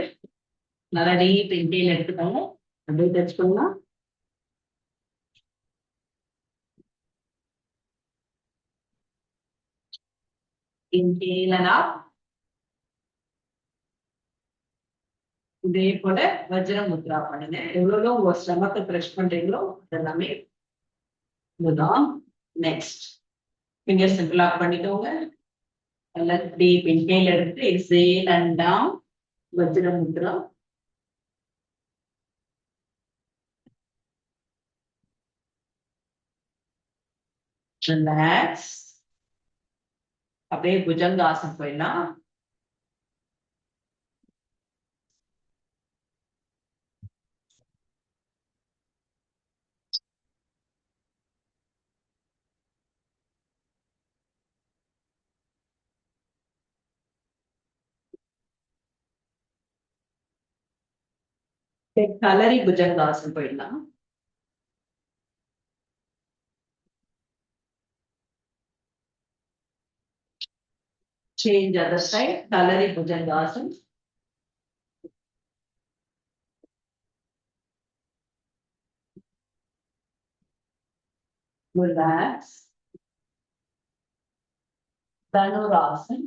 நல்லா டீப் இன்ஹேல் எடுத்துக்கோங்க. அப்படியே டச் பண்ணலாம். Inhale and up. இதே போல வஜ்ர முத்ரா பண்ணுங்க. எவ்வளவு உங்க ஸ்டமக்க பிரஷ் பண்றீங்களோ அதெல்லாமே இதுதான். நெக்ஸ்ட் ஃபிங்கர்ஸ் லாக் பண்ணிக்கோங்க. நல்லா டீப் இன்ஹேல் எடுத்து exhale and down. Vajra Mudra. Relax. அப்படியே புஜங்காசனம் போயிடலாம். கலரி புஜங்காசனம் போயிடலாம். Change other side, Kalari Bhujangasana. Relax. Dhanurasana.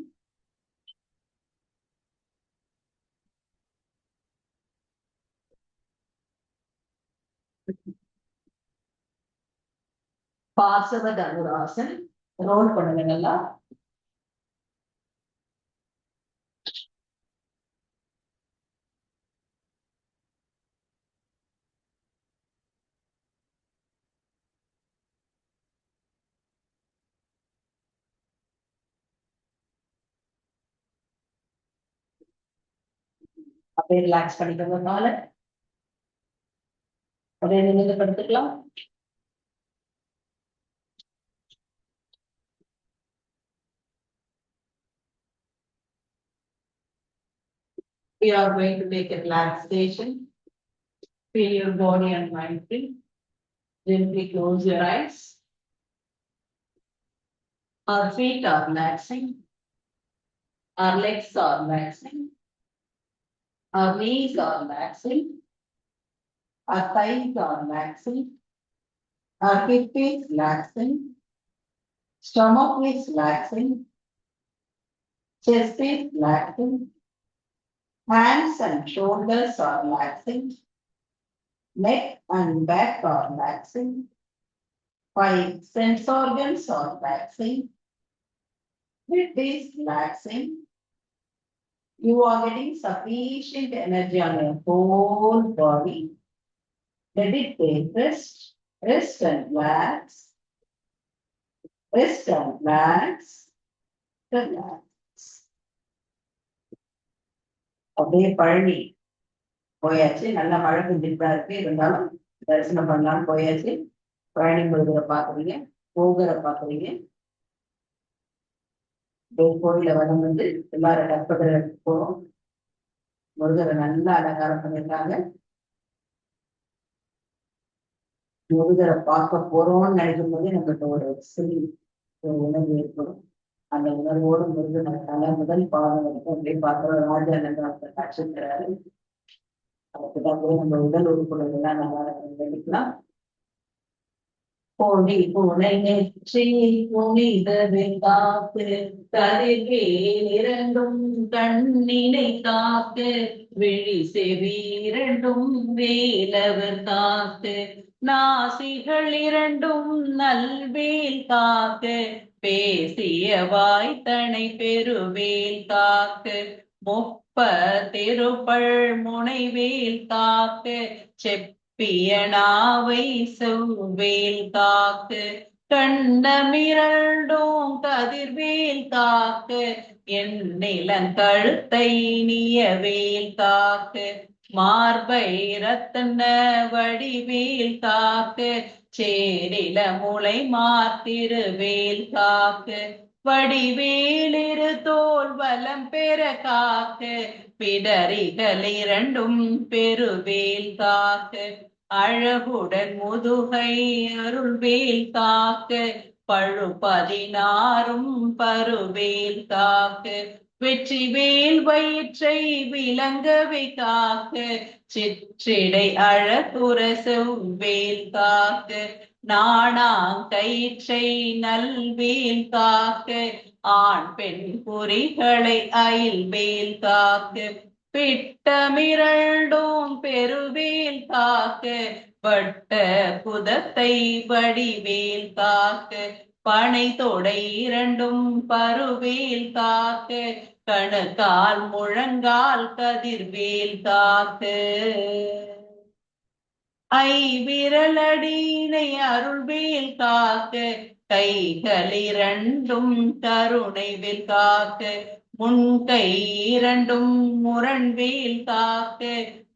Pasava Dhanurasana. Roll பண்ணுங்க நல்லா. அப்படியே ரிலாக்ஸ் பண்ணிக்கோங்க காலை. அப்படியே நிமிர்ந்து படுத்துக்கலாம். We are going to take a relaxation. Feel your body and mind free. Gently close your eyes. Our feet are relaxing. Our legs are relaxing. Our knees are relaxing. Our thighs are relaxing. Our hip is relaxing. Stomach is relaxing. Chest is relaxing. Hands and shoulders are relaxing. Neck and back are relaxing. 5 sense organs are relaxing. With this relaxing, you are getting sufficient energy on your whole body. Let it take rest. Rest and relax. Rest and relax. Relax. அப்படியே பழனி போயாச்சு. நல்லா மழை பெஞ்சுட்டு இருக்கு. இருந்தாலும் தரிசனம் பண்ணலாம்னு போயாச்சு. பழனி முருகரை பாக்குறீங்க, போகரை பாக்குறீங்க. கோயில வரம் வந்து எல்லாரும் கற்பகரை போறோம். முருகரை நல்லா அலங்காரம் பண்ணியிருக்காங்க. முருகரை பார்க்க போறோம்னு நினைக்கும் போதே நம்மகிட்ட ஒரு சிறு ஒரு உணர்வு ஏற்படும். அந்த உணர்வோடு முருகன் தலை முதல் பாதம் வரைக்கும் அப்படியே பார்க்கிற ராஜா அலங்காரத்தை காட்சிக்கிறாரு. அதுக்குதான் போய் நம்ம உடல் உறுப்புகள் எல்லாம் நல்லா நினைக்கலாம். பொடி புனை நெற்றி புனிதவை காத்து கதிர்வேல் இரண்டும் கண்ணினை காத்து விழி செவி இரண்டும் வேலவர் காத்து நாசிகள் இரண்டும் நல்வேல் காத்து பேசிய வாய்த்தனை பெருவேல் காத்து திருப்பள் முனைவேல் காத்து செப்பியனாவை செவ்வேல் காக்கு கண்ணமிரண்டும் கதிர்வேல் காக்கு என் நிலங்கழுத்தை நீயவேல் காக்கு மார்பை ரத்தன வடிவேல் காக்கு சேரில முளை மாத்திருவேல் காக்கு வடிவேலிரு தோல் வலம் பெற காக்கு பிடரிகள் இரண்டும் பெருவேல் காக்கு அழகுடன் முதுகை அருள்வேல் காக்கு பழு 16 பருவேல் காக்கு வெற்றிவேல் வயிற்றை விளங்கவை காக்கு சிற்றிடை அழகுற செவ்வேல் காக்கு நாணாங்கயிற்றை நல்வேல் காக்கு ஆண் பெண் பொறிகளை அயில் வேல் காக்க பிட்டமிரண்டும் பெருவேல் காக்க பட்ட புதத்தை வடிவேல் காக்க பனை தொடை இரண்டும் பருவேல் காக்க கணுக்கால் முழங்கால் கதிர்வேல் காக்க ஐவிரலடியினை அருள்வேல் காக்க கைகள் இரண்டும் கருணை வேல் காக்க முன்கை இரண்டும் முரண்வேல் காக்க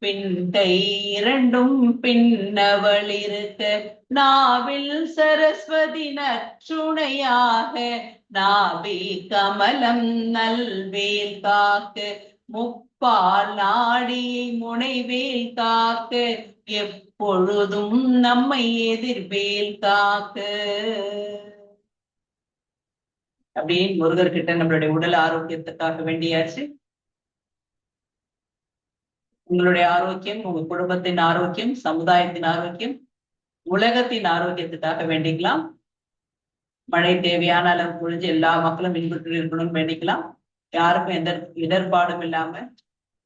பின் கை இரண்டும் பின்னவள் இருக்க நாவில் சரஸ்வதி நற்றுணையாக நாவி கமலம் நல்வேல் காக்க முப்பால் நாடியை முனைவேல் காக்க எப்பொழுதும் நம்மை எதிர்வேல் காக்க. அப்படியே முருகர்கிட்ட நம்மளுடைய உடல் ஆரோக்கியத்துக்காக வேண்டியாச்சு. உங்களுடைய ஆரோக்கியம், உங்க குடும்பத்தின் ஆரோக்கியம், சமுதாயத்தின் ஆரோக்கியம், உலகத்தின் ஆரோக்கியத்துக்காக வேண்டிக்கலாம். மழை தேவையான அளவு பொழிஞ்சு எல்லா மக்களும் இன்புற்று இருக்கணும்னு வேண்டிக்கலாம். யாருக்கும் எந்த இடர்பாடும் இல்லாம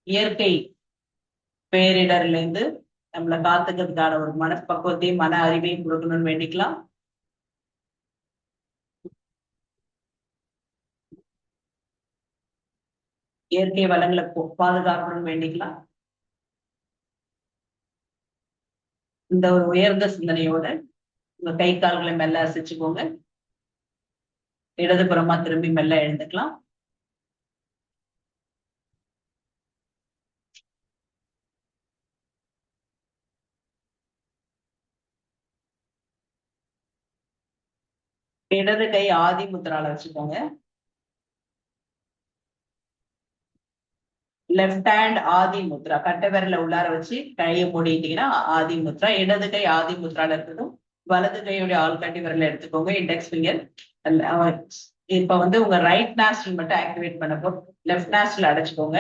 இயற்கை பேரிடர்ல இருந்து நம்மளை காத்துக்கிறதுக்கான ஒரு மனப்பக்குவத்தையும் மன அறிவையும் கொடுக்கணும்னு வேண்டிக்கலாம். இயற்கை வளங்களை பாதுகாக்கணும்னு வேண்டிக்கலாம். இந்த ஒரு உயர்ந்த சிந்தனையோட உங்க கை கால்களை மெல்ல அசைச்சுக்கோங்க. இடதுபுறமா திரும்பி மெல்ல எழுந்துக்கலாம். இடது கை ஆதி முத்திரால வச்சுக்கோங்க. லெஃப்ட் ஹேண்ட் ஆதி முத்ரா, கட்டை விரல உள்ளார வச்சு கையை மூடிட்டீங்கன்னா ஆதி முத்ரா. இடது கை ஆதி முத்ரால இருக்கட்டும். வலது கையுடைய ஆள்காட்டி விரல எடுத்துக்கோங்க, இண்டெக்ஸ் ஃபிங்கர். இப்ப வந்து உங்க ரைட் நாஸ்ட்ரல் மட்டும் ஆக்டிவேட் பண்ண போ. லெஃப்ட் நாஸ்ட்ரல் அடைச்சுக்கோங்க.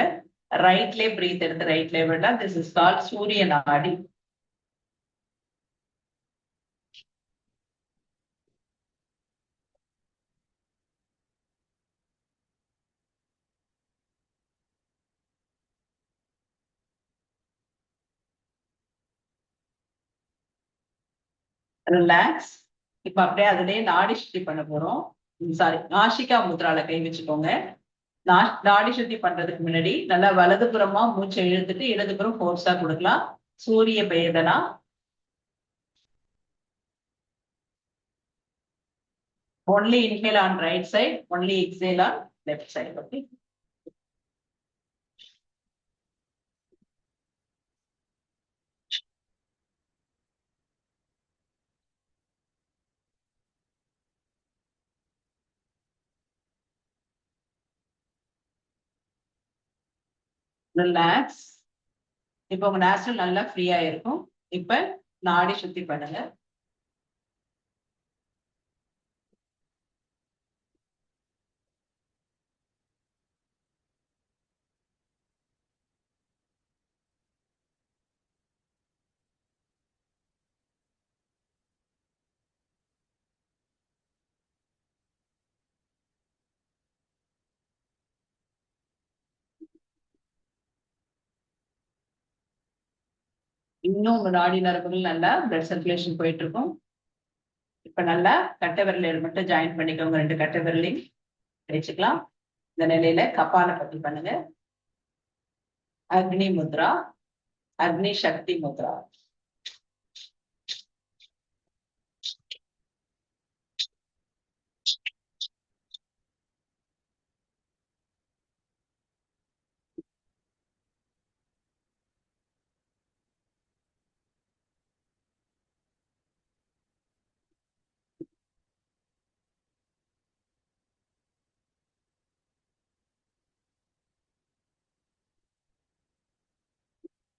ரைட்லயே பிரீத் எடுத்து ரைட்லயே விடலாம். திஸ் இஸ் கால்ட் சூரிய நாடி. ரிலாக்ஸ். இப்ப அப்படியே அதுலயே நாடி சுத்தி பண்ண போறோம். சாரி, நாசிகா முத்ரால கை வச்சுக்கோங்க. நாடி சுத்தி பண்றதுக்கு முன்னாடி நல்லா வலதுபுறமா மூச்சை இழுத்துட்டு இடதுபுறம் ஃபோர்ஸா கொடுக்கலாம். சூரிய பேதனா. only inhale on right side, only exhale on left side. Okay. Relax. இப்ப உங்க நாஸ்ட்ரல் நல்லா ஃப்ரீயா இருக்கும். இப்ப நாடி சுத்தி பண்ணுங்க. இன்னும் உங்க நாடி நரம்புகள் நல்லா பிளட் சர்க்குலேஷன் போயிட்டு இருக்கும். இப்ப நல்லா கட்டை விரல மட்டும் ஜாயின் பண்ணிக்கோங்க. ரெண்டு கட்டை விரலையும் வச்சுக்கலாம். இந்த நிலையில கபால பத்தி பண்ணுங்க. அக்னி முத்ரா, அக்னி சக்தி முத்ரா.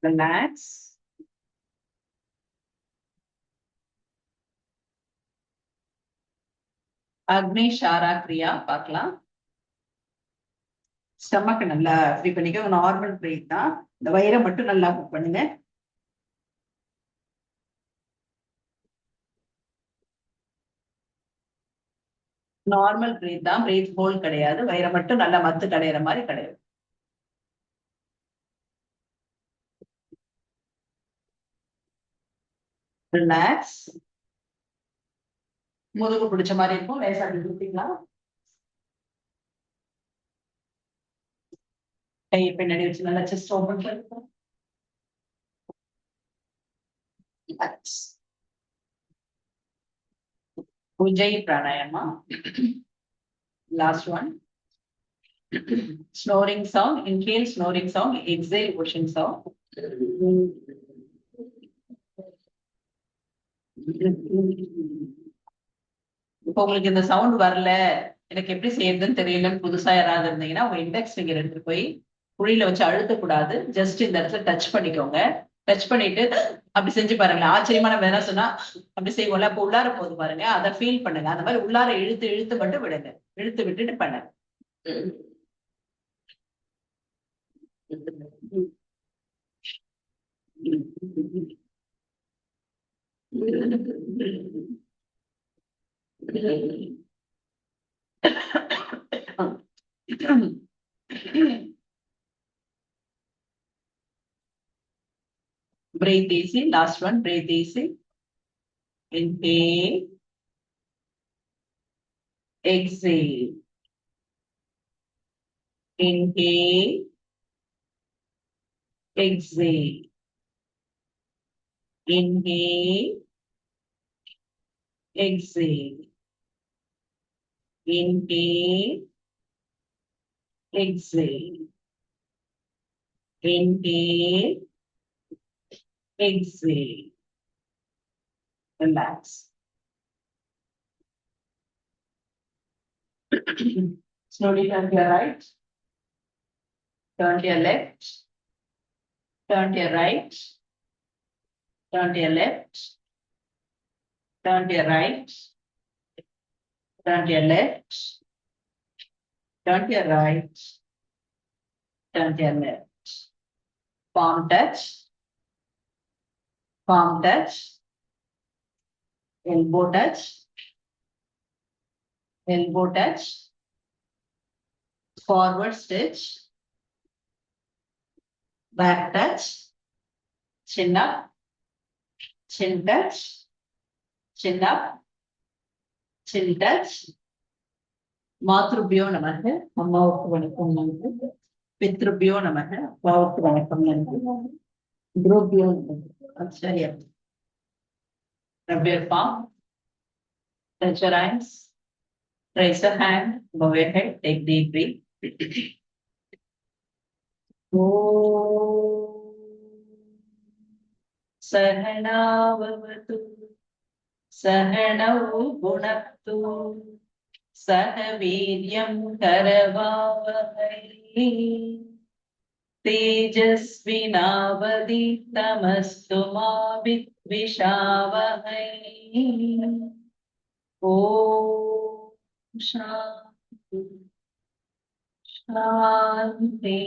ரிலாக்ஸ். அக்னி ஷாரா கிரியா பார்க்கலாம். ஸ்டமக் நல்லா ஃப்ரீ பண்ணிக்க. நார்மல் பிரீத் தான். இந்த வயிறை மட்டும் நல்லா புக் பண்ணுங்க. நார்மல் பிரீத் தான், பிரீத் ஹோல் கிடையாது. வயிறை மட்டும் நல்லா மத்து கடையிற மாதிரி கிடையாது. ரிலாக்ஸ். முதுகு பிடிச்ச மாதிரி இருக்கும். லேசா கொடுத்தீங்களா? கையை பின்னாடி வச்சு நல்லா செஸ்ட் ஓபன் பண்ணிருக்கோம். Ujjayi pranayama. Last one. Snoring sound. Inhale snoring sound. Exhale pushing sound. இப்போ உங்களுக்கு இந்த சவுண்ட் வரல, எனக்கு எப்படி செய்யறதுன்னு தெரியலன்னு புதுசா யாராவது இருந்தீங்கன்னா உங்க இண்டெக்ஸ் ஃபிங்கர் எடுத்துட்டு போய் குழியில வச்சு அழுத்தக்கூடாது. ஜஸ்ட் இந்த இடத்துல டச் பண்ணிக்கோங்க. டச் பண்ணிட்டு அப்படி செஞ்சு பாருங்களேன். ஆச்சரியமான வேணா சொன்னா அப்படி செய்வோம்ல, அப்ப உள்ளார போது பாருங்க, அதை ஃபீல் பண்ணுங்க. அந்த மாதிரி உள்ளார இழுத்து இழுத்து மட்டும் விடுங்க. இழுத்து விட்டுட்டு பண்ணுங்க. Breathe easy. Last one. Breathe easy. Inhale. Exhale. Inhale. Exhale. Inhale. Exhale. Inhale. Exhale. Inhale. Exhale. Relax. Slowly turn to your right. Turn to your left. Turn to your right. Turn to your left. Turn to your right. Turn to your left. Turn to your right. Turn to your left. Palm touch. Palm touch. Elbow touch. Elbow touch. Forward stitch. Back touch. Chin up. Chin touch. Chin up. Chin touch. मातृभ्यो नमः. अम्मावुक्कु वणक्कम नंदु. पितृभ्यो नमः. अप्पावुक्कु वणक्कम नंदु. गुरुभ्यो नमः. आचार्य. Rub your palm. Touch your eyes. Raise your hand. Bow your head. Take deep breath. सहनावतु सहनौ भुनक्तु सह वीर्यं करवावहै तेजस्विनावधीतमस्तु मा विद्विषावहै। ॐ शान्ति शान्ति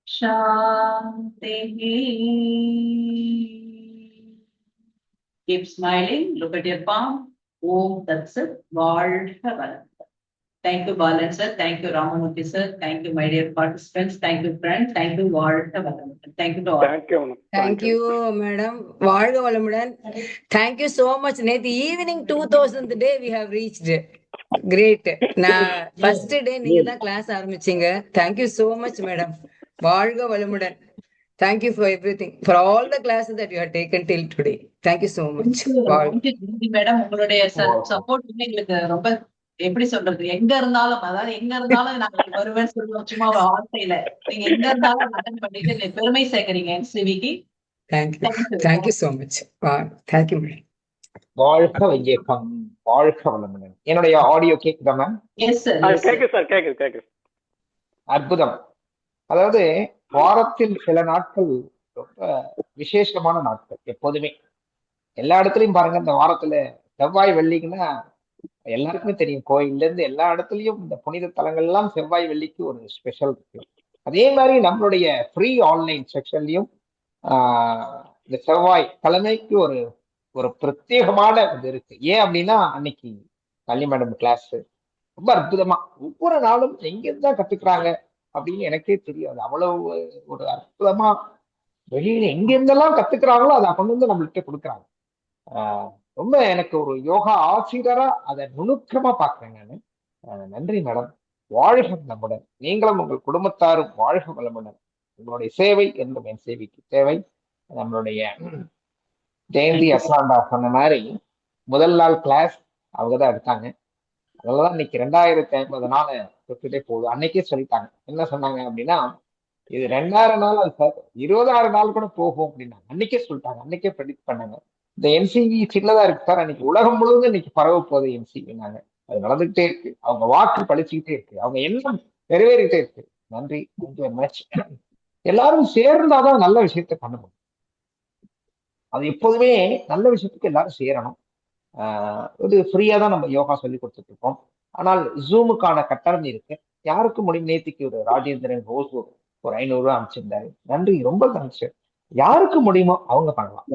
शान्तिः। Keep smiling. Look at your palm. Om Tat Sat. வாழ்க வளமுடன். Thank you, Balan sir. Thank you, Ramamurthy sir. Thank you, my dear participants. Thank you, friends. Thank you, வாழ்க வளமுடன். Thank you to all. Thank you, madam. வாழ்க வளமுடன். Thank you so much. நேத்து evening 2000th day we have reached. Great. நான் first day நீங்க தான் class ஆரம்பிச்சீங்க. Thank you so much, madam. வாழ்க வளமுடன். Thank you for everything, for all the classes that you have taken till today. Thank you so much. Madam, உங்களுடைய support வந்து எங்களுக்கு ரொம்ப, எப்படி சொல்றது, எங்க இருந்தாலும், அதாவது எங்க இருந்தாலும் நாங்கள் வருவேன் சொல்லுவோம். சும்மா ஒரு வார்த்தையில நீங்க எங்க இருந்தாலும் அட்டன் பண்ணிட்டு பெருமை சேர்க்கறீங்க என்சிவிக்கு. Thank you so much. Thank you, madam. வாழ்க வையகம். வாழ்க வளமுடன். என்னுடைய ஆடியோ கேக்குதா மேம்? Yes sir. கேக்குது சார். கேக்குது. அற்புதம். அதாவது வாரத்தில் சில நாட்கள் ரொம்ப விசேஷமான நாட்கள். எப்போதுமே எல்லா இடத்துலயும் பாருங்க, இந்த வாரத்துல செவ்வாய் வெள்ளிக்குன்னா எல்லாருக்குமே தெரியும், கோயில்ல இருந்து எல்லா இடத்துலயும் இந்த புனித தலங்கள் எல்லாம் செவ்வாய் வெள்ளிக்கு ஒரு ஸ்பெஷல் இருக்கு. அதே மாதிரி நம்மளுடைய ஃப்ரீ ஆன்லைன் செக்ஷன்லயும் இந்த செவ்வாய் தலைமைக்கு ஒரு ஒரு பிரத்யேகமான இது இருக்கு. ஏன் அப்படின்னா, அன்னைக்கு கல்வி மேடம் கிளாஸ் ரொம்ப அற்புதமா ஒவ்வொரு நாளும் எங்கிருந்து தான் கத்துக்கிறாங்க அப்படின்னு எனக்கே தெரியாது. அவ்வளவு ஒரு அற்புதமா வெளியில எங்க இருந்தெல்லாம் கத்துக்கிறாங்களோ அதை கொண்டு வந்து நம்மள்கிட்ட கொடுக்குறாங்க. ஆஹ் ரொம்ப எனக்கு ஒரு யோகா ஆசிரியரா அதை நுணுக்கமா பாக்குறேன் நானு. நன்றி மேடம். வாழ்க வளமுடன். நீங்களும் உங்கள் குடும்பத்தாரும் வாழ்க வளமுடன். உங்களுடைய சேவை என்றும் என் சேவைக்கு தேவை. நம்மளுடைய ஜெயந்தி தேங்க்யூ. அஸ்லாண்டா சொன்ன மாதிரி முதல் நாள் கிளாஸ் அவங்க தான் எடுத்தாங்க. அதெல்லாம் இன்னைக்கு 2050 நாள் தொட்டுட்டே போகுது. அன்னைக்கே சொல்லிட்டாங்க. என்ன சொன்னாங்க அப்படின்னா, இது 2000 நாள் அது சார் 20,000 நாள் கூட போகும் அப்படின்னாங்க. அன்னைக்கே சொல்லிட்டாங்க. அன்னைக்கே ப்ரெடிக்ட் பண்ணாங்க. இந்த என்சிவி சின்னதா இருக்கு சார், அன்னைக்கு உலகம் முழுவதும் இன்னைக்கு பரவ போகுது என்சிவினாங்க. அது நடந்துகிட்டே இருக்கு. அவங்க வாக்கு பழிச்சுக்கிட்டே இருக்கு. அவங்க எண்ணம் நிறைவேறிட்டே இருக்கு. நன்றி. Thank you very much. எல்லாரும் சேர்ந்தாதான் நல்ல விஷயத்த பண்ண முடியும். அது எப்போதுமே நல்ல விஷயத்துக்கு எல்லாரும் சேரணும். இது ஃப்ரீயா தான் நம்ம யோகா சொல்லி கொடுத்துட்டு இருக்கோம். ஆனால் ஜூமுக்கான கட்டணம் இருக்கு. யாருக்கு முடியும்? நேத்திக்கு ஒரு ராஜேந்திரன் ரோஸ் ஒரு 500 ரூபாய் அனுப்பிச்சிருந்தாரு. நன்றி, ரொம்ப நன்றி. யாருக்கு முடியுமோ அவங்க பண்ணலாம்.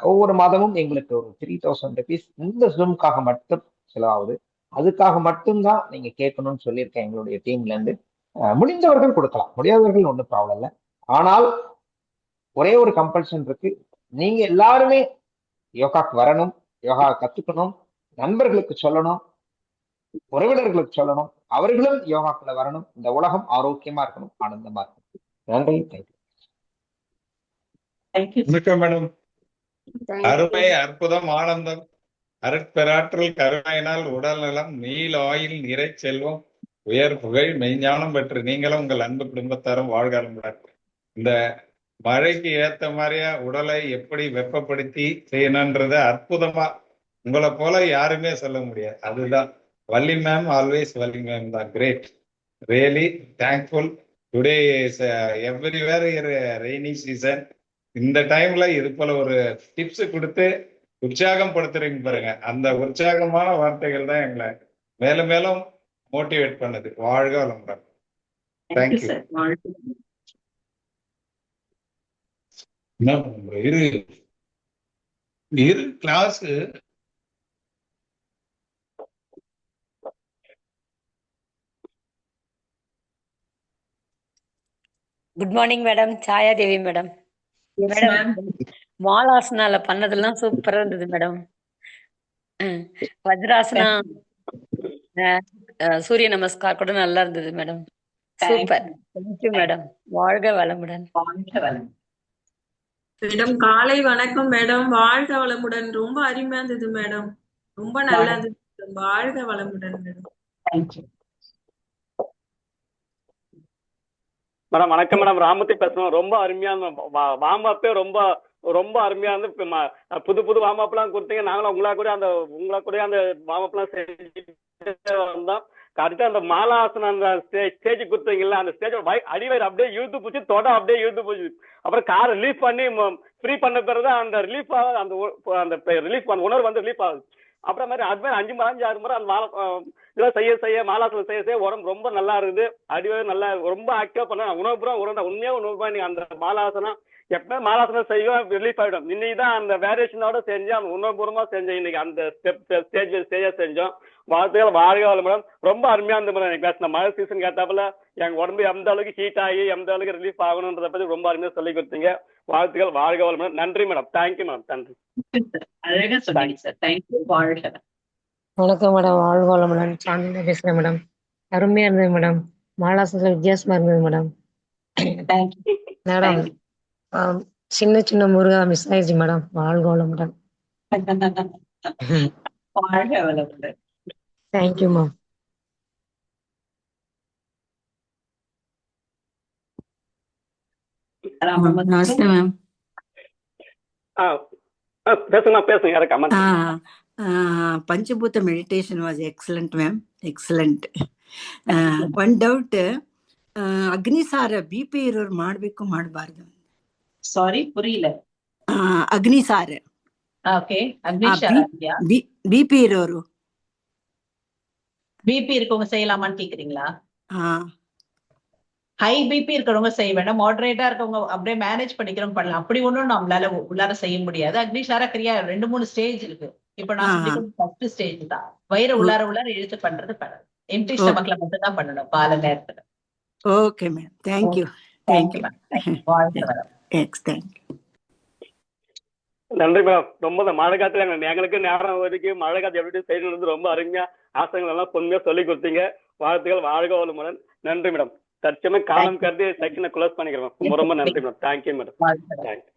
ஒவ்வொரு மாதமும் எங்களுக்கு ஒரு 3000 rupees இந்த ஜூமுக்காக மட்டும் செலவாகுது. அதுக்காக மட்டும்தான் நீங்க கேட்கணும்னு சொல்லியிருக்கேன் எங்களுடைய டீம்ல இருந்து. முடிந்தவர்கள் கொடுக்கலாம், முடியாதவர்கள் ஒன்றும் ப்ராப்ளம் இல்லை. ஆனால் ஒரே ஒரு கம்பல்ஷன் இருக்கு. நீங்க எல்லாருமே யோகாக்கு வரணும், யோகா கத்துக்கணும், நண்பர்களுக்கு சொல்லணும், உறவினர்களுக்கு சொல்லணும், அவர்களும் யோகாக்குள்ள வரணும். இந்த உலகம் ஆரோக்கியமா இருக்கணும், ஆனந்தமா இருக்கணும். நன்றி. தேங்க்யூ. தேங்க்யூ. வணக்கம் மேடம். அருமை, அற்புதம், ஆனந்தம், அருட்பெராற்றல் கருணையினால் உடல் நலம், நீல ஆயில், நிறை செல்வம், உயர் புகழ், மெய்ஞானம் பெற்று நீங்களும் உங்கள் அன்பு குடும்பத்தாரும் வாழ்காலம். இந்த மழைக்கு ஏத்த மாதிரியா உடலை எப்படி வெப்பப்படுத்தி செய்யணும்ன்றத அற்புதமா உங்களை போல யாருமே சொல்ல முடியாது. அதுதான் Valli ma'am, always Valli ma'am தான். Great, really thankful. Today is everywhere rainy season. இந்த டைம்ல இது போல ஒரு டிப்ஸ் கொடுத்து உற்சாகம் படுத்துறீங்க பாருங்க. அந்த உற்சாகமான வார்த்தைகள் தான் எங்களை மேலும் மேலும் மோட்டிவேட் பண்ணுது. வாழ்க வளமுடன். Thank you thank you. சார். இரு இரு கிளாஸ். Good morning madam. சாயா தேவி மேடம். Yes, madam, ma'am. மாலாசனால பண்ணதெல்லாம் சூப்பரா இருந்தது மேடம். வஜ்ராசனா, சூரிய நமஸ்கார் கூட நல்லா இருந்தது மேடம். சூப்பர். Thank you madam. வாழ்க வளமுடன். வாழ்க வளமுடன். மேடம் காலை வணக்கம் மேடம். வாழ்க வளமுடன். ரொம்ப அருமையா இருந்தது மேடம். ரொம்ப நல்லா இருந்தது madam. வாழ்க வளமுடன் மேடம். தேங்க்யூ. மேடம் வணக்கம் மேடம். ராமூர்த்தி பேசுறோம். ரொம்ப அருமையா வார்மப்பே ரொம்ப ரொம்ப அருமையா இருந்து புது புது வார்மப்லாம் கொடுத்தீங்க. நாங்களும் உங்களா கூட அந்த வார்மப்லாம் செஞ்சு வந்தோம். கரெக்டா அந்த மாலாசனம் அந்த ஸ்டேஜ் கொடுத்தீங்கல்ல, அந்த ஸ்டேஜ் அடிவயிறு அப்படியே இழுத்து போச்சு, தொட அப்படியே இழுத்து போச்சு. அப்புறம் காரை ரிலீஃப் பண்ணி ஃப்ரீ பண்ண பிறகுதான் அந்த ரிலீஃப் ஆகுது. அந்த ரிலீஃப் அந்த உணர்வு வந்து ரிலீஃப் ஆகுது. அப்புறம் மாதிரி அது மாதிரி 5 முறை அந்த இதெல்லாம் செய்ய மாலாசனம் செய்ய உடம்பு ரொம்ப நல்லா இருக்குது. அடிவயிறு நல்லா ரொம்ப ஆக்டிவா பண்ண உண்மையா உணர்வு. நீங்க அந்த மாலாசனம் எப்பவுமே மாலாசனம் செய்யும், ரிலீஃப் ஆயிடும். இன்னைக்குதான் அந்த வேரியேஷனோட செஞ்சு அந்த உணர்வுபூர்வமா செஞ்சோம். இன்னைக்கு அந்த ஸ்டேஜா செஞ்சோம். வாழ்த்துக்கள். வாழ்க வளமுடன். ரொம்ப அருமையா இருந்த எனக்கு பேசின மழை சீசன் கேட்டாப்புல எங்க உடம்பு எந்த அளவுக்கு ஹீட் ஆகி எந்த அளவுக்கு ரிலீஃப் ஆகணும்ன்றத பத்தி ரொம்ப அருமையா சொல்லி கொடுத்தீங்க. வாழ்த்துக்கள். வாழ்க வளமுடன். நன்றி மேடம். Thank you madam. நன்றி. அழகா சொன்னீங்க சார். தேங்க்யூ. வாழ்க. வணக்கம் மேடம். வாழ்க வளமுடன். சாந்தினி பேசுறேன் மேடம். அருமையா இருந்தது மேடம். மாலாசனத்துல வித்தியாசமா இருந்தது மேடம். தேங்க்யூ மேடம், சின்ன சின்ன முருகா மிஸ் ஆயிடுச்சு மேடம். வாழ்க வளமுடன். வாழ்க வளமுடன். Thank you ma'am. நமஸ்தே மேம். பேசுங்க யாரும் comment. Panchabhuta meditation was excellent, ma'am. Excellent. One doubt, Agnisara BP error ಮಾಡಬೇಕು ಮಾಡಬಾರದು? ಸಾರಿ, புரியல. Agnisara. Okay. Agnisara. BP error. BP இருக்கவங்க செய்யலாமான்னு கேக்குறீங்களா? ஹை பிபி இருக்கிறவங்க செய்ய வேண்டாம், மாடரேட்டா இருக்கவங்க அப்படியே மேனேஜ் பண்ணிக்கிறவங்க பண்ணலாம். அப்படி ஒண்ணும் நம்மளால உள்ளார செய்ய முடியாது. அக்னிசார கிரியா 2-3 ஸ்டேஜ் இருக்கு. இப்ப நான் சொல்லி ஃபர்ஸ்ட் ஸ்டேஜ் தான். வயிறு உள்ளார இழுத்து பண்றது பண்ணணும். எம்டி ஸ்டமக்ல மட்டும் தான் பண்ணணும் கால நேரத்துல. Okay ma'am, thank you. தேங்க்யூ. நன்றி மேடம். ரொம்ப இந்த மழை காலத்துல எங்களுக்கு நேரம் ஒதுக்கி மழை காலத்து எப்படி செய்யறது ரொம்ப அருமையா ஆசைகள் எல்லாம் பொறுமையா சொல்லி கொடுத்தீங்க. வாழ்த்துக்கள், வாழ்க வளமுடன். நன்றி மேடம். தற்சமயம் காலம் கருதி செக்ஷனை க்ளோஸ் பண்ணிக்கிறோம். ரொம்ப ரொம்ப நன்றி மேடம். Thank you madam. தேங்க்யூ.